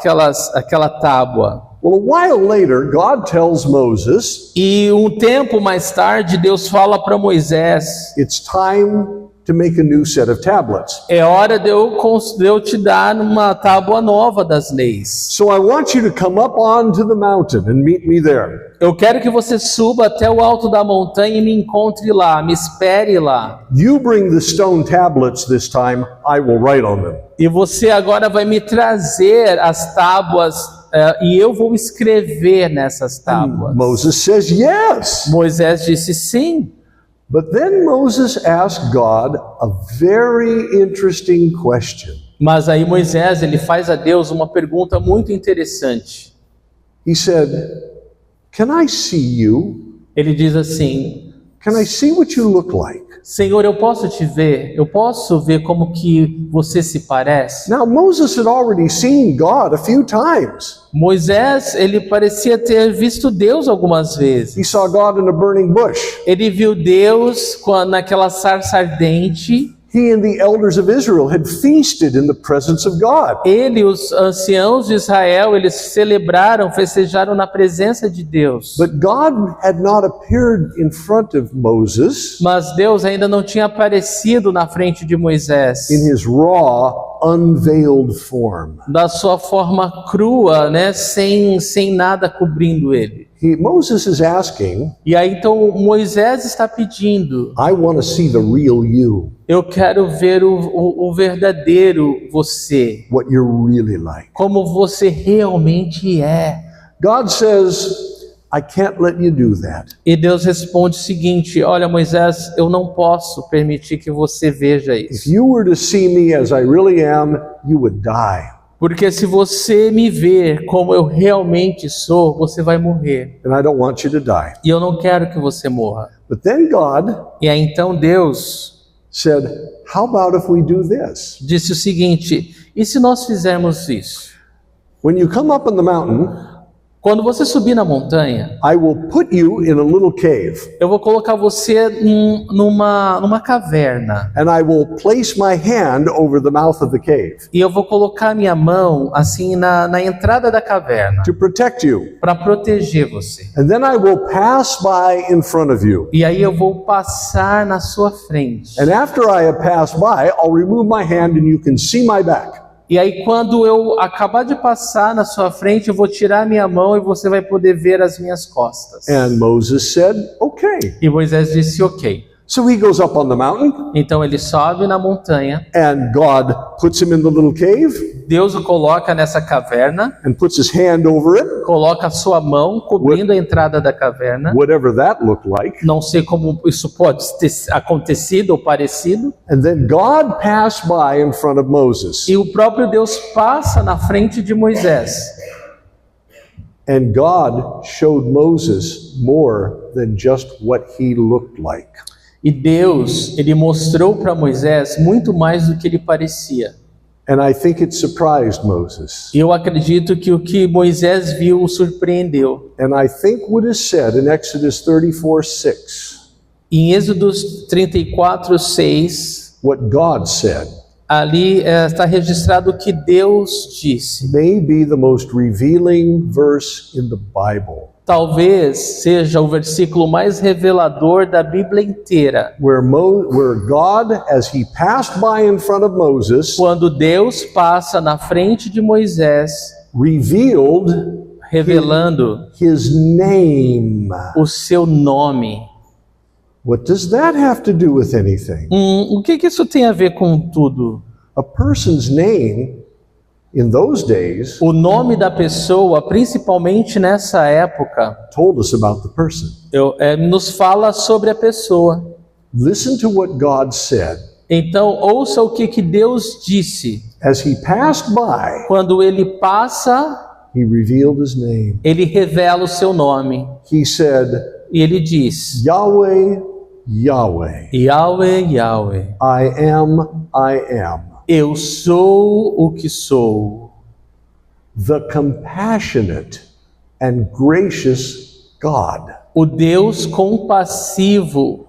B: tábua.
A: Well, a while later, God tells Moses,
B: E um tempo mais tarde, Deus fala para Moisés:
A: it's time to make a new set of tablets.
B: é hora de eu te dar uma tábua nova das leis.
A: So I want you to come up onto the mountain and meet me there.
B: Eu quero que você suba até o alto da montanha e me encontre lá, me espere lá.
A: You bring the stone tablets this time, I will write on them.
B: E você agora vai me trazer as tábuas e eu vou escrever nessas tábuas.
A: Moses says yes.
B: Moisés disse sim.
A: But then Moses asked God a very interesting question.
B: Mas aí Moisés, ele faz a Deus uma pergunta muito interessante.
A: He said, can I see you?
B: Ele diz assim:
A: Can I see what you look like?
B: Senhor, eu posso te ver? Eu posso ver como que você se parece?
A: Now Moses had already seen God a few times.
B: Moisés, ele parecia ter visto Deus algumas vezes.
A: He saw God in a burning bush.
B: Ele viu Deus naquela sarça ardente.
A: He and the elders of Israel had feasted in the presence of God.
B: Ele e os anciãos de Israel, eles celebraram, festejaram na presença de Deus.
A: But God had not appeared in front of Moses
B: Mas Deus ainda não tinha aparecido na frente de Moisés,
A: in his raw, unveiled form.
B: da sua forma crua, né, sem nada cobrindo ele.
A: Moses is asking,
B: E aí então Moisés está pedindo:
A: I want to see the real you,
B: eu quero ver o verdadeiro você,
A: what you're really like.
B: como você realmente é.
A: God says, I can't let you do that.
B: E Deus responde o seguinte: olha, Moisés, eu não posso permitir que você veja
A: If
B: isso.
A: you were to see me as I really am, you would die.
B: Porque se você me ver como eu realmente sou, você vai morrer.
A: And I don't want you to die.
B: E eu não quero que você morra.
A: But then God
B: E aí então Deus
A: said, how about if we do this?
B: disse o seguinte: e se nós fizermos isso?
A: When you come up on the mountain,
B: Quando você subir na montanha,
A: I will put you in a little cave,
B: eu vou colocar você numa caverna.
A: and I will place my hand over the mouth of the cave
B: E eu vou colocar minha mão assim na entrada da caverna
A: to protect you.
B: para proteger você.
A: And then I will pass by in front of you.
B: E aí eu vou passar na sua frente.
A: And after I have passed by, I'll remove my hand and you can see my back.
B: E aí quando eu acabar de passar na sua frente, eu vou tirar minha mão e você vai poder ver as minhas costas.
A: And Moses said, okay.
B: E Moisés disse ok.
A: So he goes up on the mountain,
B: Então ele sobe na montanha,
A: and God puts him in the little cave
B: Deus o coloca nessa caverna,
A: and puts his hand over it,
B: coloca a sua mão cobrindo a entrada da caverna.
A: whatever that looked like.
B: Não sei como isso pode ter acontecido ou parecido.
A: And then God passed by in front of Moses.
B: E o próprio Deus passa na frente de Moisés.
A: And God showed Moses more than just what he looked like.
B: E Deus, ele mostrou para Moisés muito mais do que ele parecia.
A: And I think it surprised Moses.
B: E eu acredito que o que Moisés viu o surpreendeu.
A: And I think what is said in Exodus 34:6,
B: Em Êxodos 34:6,
A: what God said,
B: ali está registrado o que Deus disse.
A: may be the most revealing verse in the Bible,
B: Talvez seja o versículo mais revelador da Bíblia inteira.
A: where God, as he passed by in front of Moses,
B: Quando Deus passa na frente de Moisés,
A: revealed
B: revelando
A: his name.
B: o seu nome.
A: What does that have to do with anything?
B: O que isso tem a ver com tudo?
A: A person's name in those days
B: O nome da pessoa, principalmente nessa época,
A: told us about the person.
B: nos fala sobre a pessoa.
A: Listen to what God said.
B: Então, ouça o que Deus disse.
A: As he passed by,
B: Quando ele passa,
A: he revealed his name.
B: ele revela o seu nome.
A: He said,
B: E ele diz:
A: Yahweh, Yahweh,
B: Yahweh, Yahweh,
A: I am,
B: eu sou o que sou,
A: the compassionate and gracious God,
B: o Deus compassivo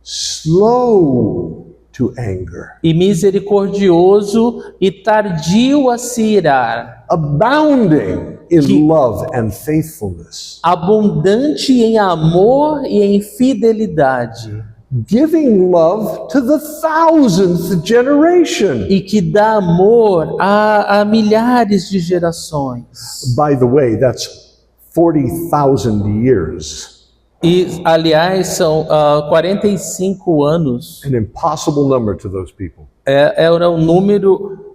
A: slow to anger,
B: e misericordioso e tardio a se irar,
A: abounding in love and faithfulness,
B: abundante em amor e em fidelidade,
A: giving love to the 1,000th generation.
B: e que dá amor a milhares de gerações.
A: By the way, that's 40,000 years.
B: E, aliás, são 45 anos.
A: An impossible number to those people.
B: Era um número...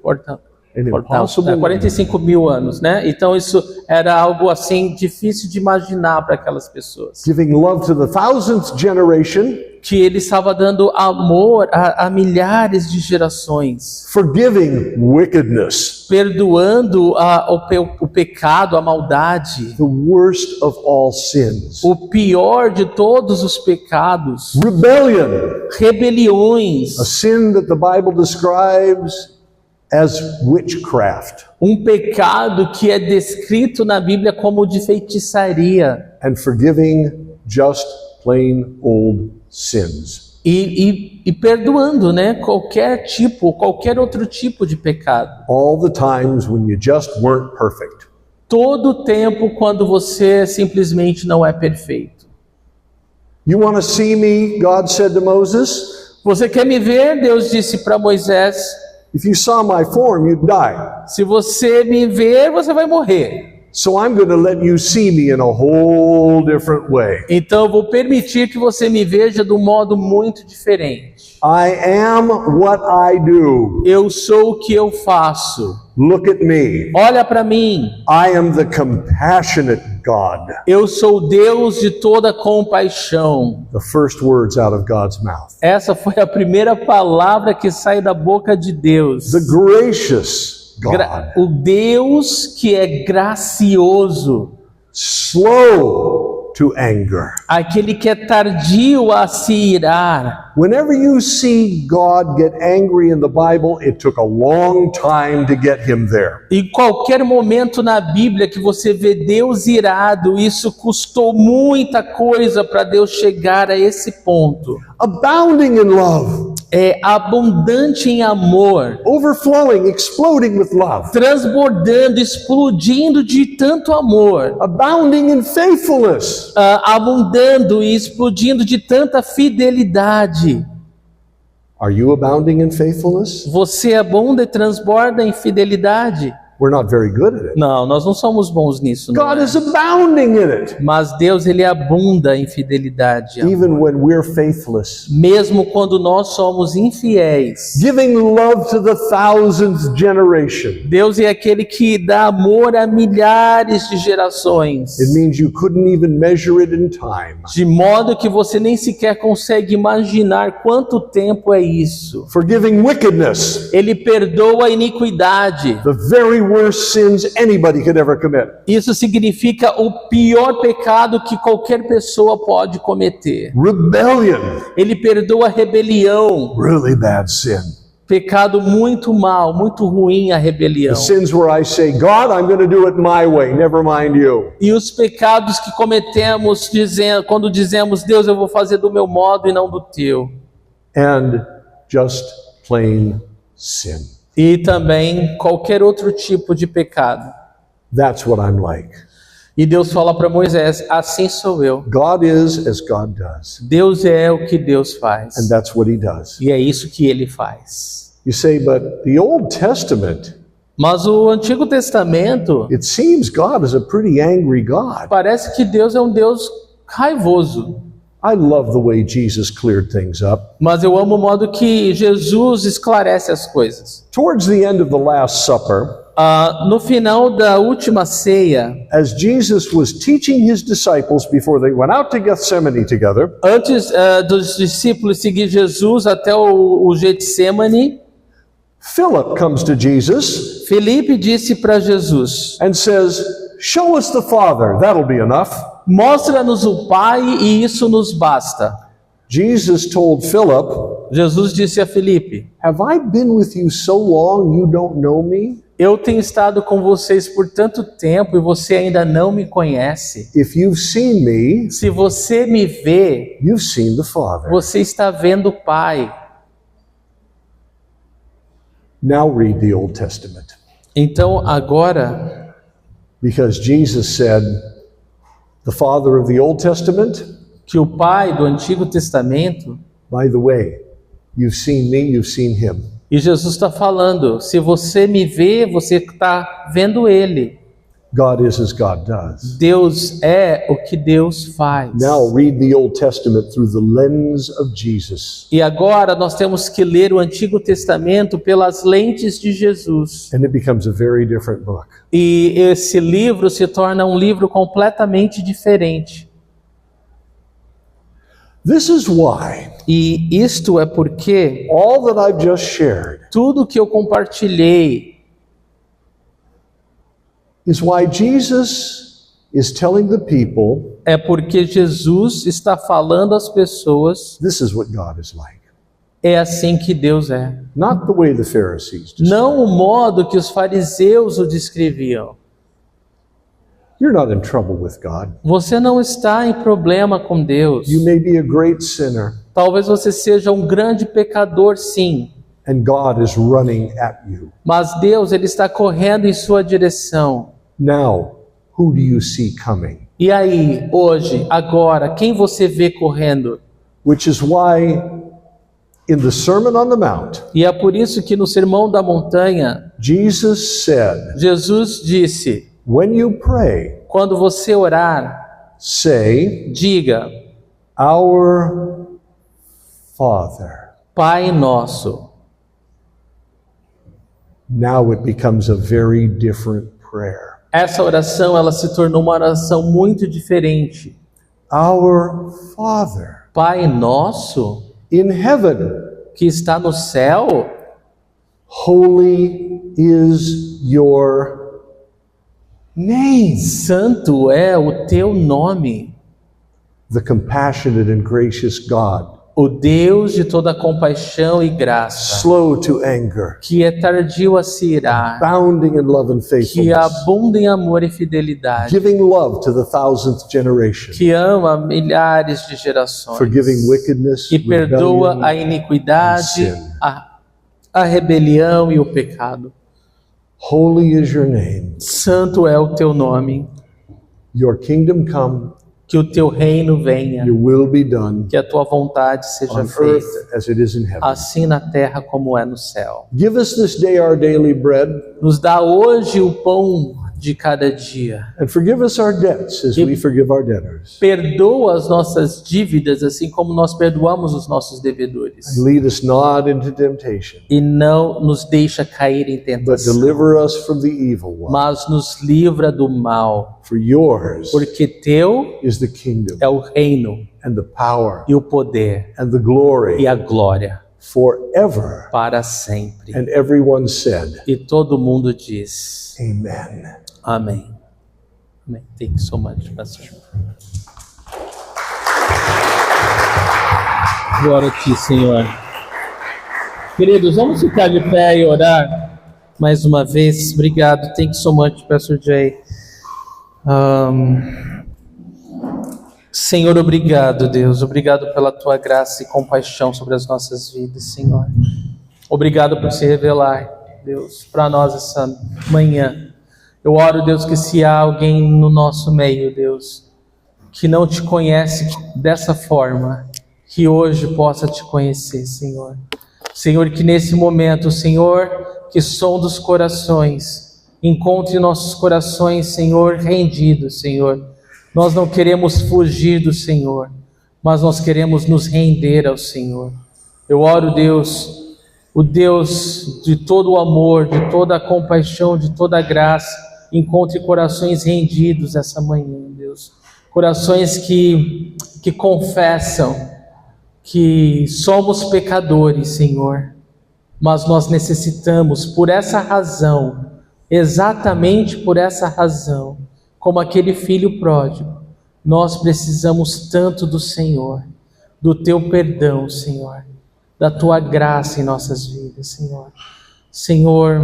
A: Impossible
B: 45 mil anos, né? Então isso era algo assim difícil de imaginar para aquelas pessoas.
A: Giving love to the 1,000th generation,
B: Que ele estava dando amor a milhares de gerações,
A: forgiving wickedness,
B: perdoando o pecado, a maldade,
A: the worst of all sins,
B: o pior de todos os pecados,
A: rebellion,
B: rebeliões,
A: a sin that the Bible describes as witchcraft,
B: pecado que é descrito na Bíblia como de feitiçaria,
A: and forgiving just plain old sins.
B: e perdoando, né, qualquer outro tipo de pecado.
A: All the times when you just weren't perfect.
B: Todo o tempo quando você simplesmente não é perfeito.
A: You want to see me, God said to Moses?
B: Você quer me ver? Deus disse para Moisés.
A: If you saw my form, you'd die.
B: Se você me ver, você vai morrer.
A: So I'm going to let you see me in a whole different way.
B: Então eu vou permitir que você me veja de um modo muito diferente.
A: I am what I do.
B: Eu sou o que eu faço.
A: Look at me.
B: Olha para mim.
A: I am the compassionate God.
B: Eu sou o Deus de toda compaixão.
A: The first words out of God's mouth.
B: Essa foi a primeira palavra que sai da boca de Deus.
A: The gracious God.
B: O Deus que é gracioso.
A: Slow to anger.
B: Aquele que é tardio a se irar.
A: Whenever you see God get angry in the Bible, it took a long time to get him there.
B: Em qualquer momento na Bíblia que você vê Deus irado, isso custou muita coisa para Deus chegar a esse ponto.
A: Abounding in love.
B: É abundante em amor,
A: Overflowing, exploding with love.
B: transbordando, explodindo de tanto amor,
A: Abounding in faithfulness.
B: abundando e explodindo de tanta fidelidade.
A: Are you abounding in faithfulness?
B: Você abunda e transborda em fidelidade?
A: We're not very good at it.
B: Não, nós não somos bons nisso, não
A: God
B: é?
A: is abounding in it.
B: Mas Deus, ele abunda em fidelidade,
A: Even when we're faithless.
B: mesmo quando nós somos infiéis.
A: Giving love to the 1,000th generation.
B: Deus é aquele que dá amor a milhares de gerações,
A: It means you couldn't even measure it in time.
B: de modo que você nem sequer consegue imaginar quanto tempo é isso.
A: Forgiving wickedness.
B: Ele perdoa a iniquidade.
A: The very worst sins anybody could ever commit.
B: Isso significa o pior pecado que qualquer pessoa pode cometer.
A: Rebellion.
B: Ele perdoa a rebelião.
A: Really bad sin.
B: Pecado muito mal, muito ruim a rebelião.
A: The sins where I say, God, I'm going to do it my way, never mind you.
B: E os pecados que cometemos quando dizemos, Deus, eu vou fazer do meu modo e não do teu.
A: And just plain sin.
B: E também qualquer outro tipo de pecado.
A: That's what I'm like.
B: E Deus fala para Moisés, assim sou eu.
A: God is as God does.
B: Deus é o que Deus faz.
A: And that's what he does.
B: E é isso que ele faz.
A: You say, but the Old Testament,
B: Mas o Antigo Testamento,
A: it seems God is a pretty angry God.
B: parece que Deus é um Deus raivoso.
A: I love the way Jesus cleared things up.
B: Mas eu amo o modo que Jesus esclarece as coisas.
A: Towards the end of the Last Supper,
B: No final da última ceia,
A: as Jesus was teaching his disciples before they went out to Gethsemane together,
B: antes dos discípulos seguir Jesus até o Getsemane,
A: Philip comes to Jesus
B: Felipe disse para Jesus:
A: and says, "Show us the Father, that'll be enough."
B: mostra-nos o Pai e isso nos basta.
A: Jesus told Philip,
B: Jesus disse a Felipe:
A: "Have I been with you so long you don't know me?
B: eu tenho estado com vocês por tanto tempo e você ainda não me conhece.
A: If you've seen me,
B: Se você me vê,
A: you've seen the Father."
B: você está vendo o Pai.
A: Now read the Old Testament.
B: Então agora,
A: Because Jesus said, the Father of the Old Testament,
B: que o Pai do Antigo Testamento,
A: by the way, you've seen me, you've seen him.
B: e Jesus está falando, se você me vê, você está vendo Ele.
A: God is as God does.
B: Deus é o que Deus faz.
A: Now read the Old Testament through the lens of Jesus.
B: E agora nós temos que ler o Antigo Testamento pelas lentes de Jesus.
A: And it becomes a very different book.
B: E esse livro se torna um livro completamente diferente.
A: This is why
B: E isto é porque
A: all that I've just shared
B: tudo que eu compartilhei
A: is why Jesus is telling the people,
B: é porque Jesus está falando às pessoas,
A: this is what God is like.
B: é assim que Deus é.
A: Not the way the Pharisees described.
B: Não o modo que os fariseus o descreviam.
A: You're not in trouble with God.
B: Você não está em problema com Deus.
A: You may be a great sinner,
B: Talvez você seja um grande pecador, sim.
A: and God is running at you.
B: Mas Deus, Ele está correndo em sua direção.
A: Now, who do you see coming?
B: E aí, hoje, agora, quem você vê correndo?
A: Which is why in the Sermon on the Mount,
B: E é por isso que no Sermão da Montanha,
A: Jesus said,
B: Jesus disse:
A: when you pray,
B: quando você orar,
A: say,
B: diga:
A: Our Father.
B: Pai Nosso.
A: Now it becomes a very different prayer.
B: Essa oração, ela se tornou uma oração muito diferente.
A: Our Father
B: Pai Nosso,
A: in heaven,
B: que está no céu,
A: holy is your name.
B: santo é o teu nome.
A: The compassionate and gracious God,
B: O Deus de toda compaixão e graça,
A: slow to anger,
B: que é tardio a se irar,
A: abounding in love and
B: que
A: faithfulness,
B: abunda em amor e fidelidade,
A: giving love to the 1,000th generation,
B: que ama milhares de gerações,
A: forgiving wickedness,
B: que perdoa
A: rebellion,
B: a iniquidade,
A: and sin.
B: a rebelião e o pecado.
A: Holy is your name.
B: Santo é o teu nome,
A: Your kingdom come,
B: que o teu reino venha,
A: your will be done
B: que a tua vontade seja
A: on
B: feita,
A: earth as it is in heaven.
B: assim na terra como é no céu.
A: Give us this day our daily bread,
B: Nos dá hoje o pão de cada dia.
A: and forgive us our debts as we forgive our debtors.
B: Perdoa as nossas dívidas, assim como nós perdoamos os nossos devedores.
A: And lead us not into temptation,
B: E não nos deixa cair em
A: but
B: tentação,
A: deliver us from the evil one.
B: mas nos livra do mal.
A: For yours
B: Porque teu
A: is the kingdom,
B: é o reino
A: and the power,
B: e o poder
A: and the
B: e
A: glory
B: a glória
A: forever.
B: para sempre.
A: And everyone said,
B: E todo mundo diz:
A: Amen.
B: Amém. Amém. Thank you so much, Pastor. Glória a ti, Senhor. Queridos, vamos ficar de pé e orar mais uma vez. Obrigado. Thank you so much, Pastor Jay. Senhor, obrigado, Deus. Obrigado pela tua graça e compaixão sobre as nossas vidas, Senhor. Obrigado por se revelar, Deus, para nós essa manhã. Eu oro, Deus, que se há alguém no nosso meio, Deus, que não te conhece dessa forma, que hoje possa te conhecer, Senhor. Senhor, que nesse momento, Senhor, que sonda os corações, encontre nossos corações, Senhor, rendidos, Senhor. Nós não queremos fugir do Senhor. mas nós queremos nos render ao Senhor. Eu oro, Deus, o Deus de todo o amor, de toda a compaixão, de toda a graça, encontre corações rendidos essa manhã, Deus. Corações que confessam que somos pecadores, Senhor, mas nós necessitamos, por essa razão, exatamente por essa razão, como aquele filho pródigo, nós precisamos tanto do Senhor, do Teu perdão, Senhor, da Tua graça em nossas vidas, Senhor. Senhor,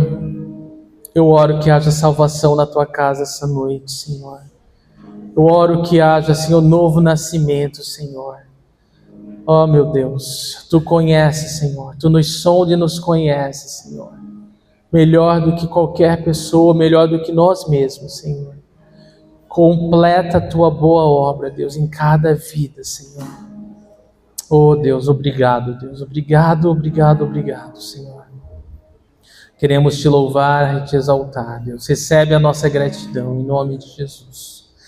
B: eu oro que haja salvação na Tua casa essa noite, Senhor. Eu oro que haja, Senhor, novo nascimento, Senhor. Oh, meu Deus, Tu conheces, Senhor. Tu nos sonda e nos conheces, Senhor. Melhor do que qualquer pessoa, melhor do que nós mesmos, Senhor. Completa a Tua boa obra, Deus, em cada vida, Senhor. Oh, Deus, obrigado, Deus. Obrigado, obrigado, obrigado, Senhor. Queremos Te louvar e Te exaltar, Deus. Recebe a nossa gratidão, em nome de Jesus.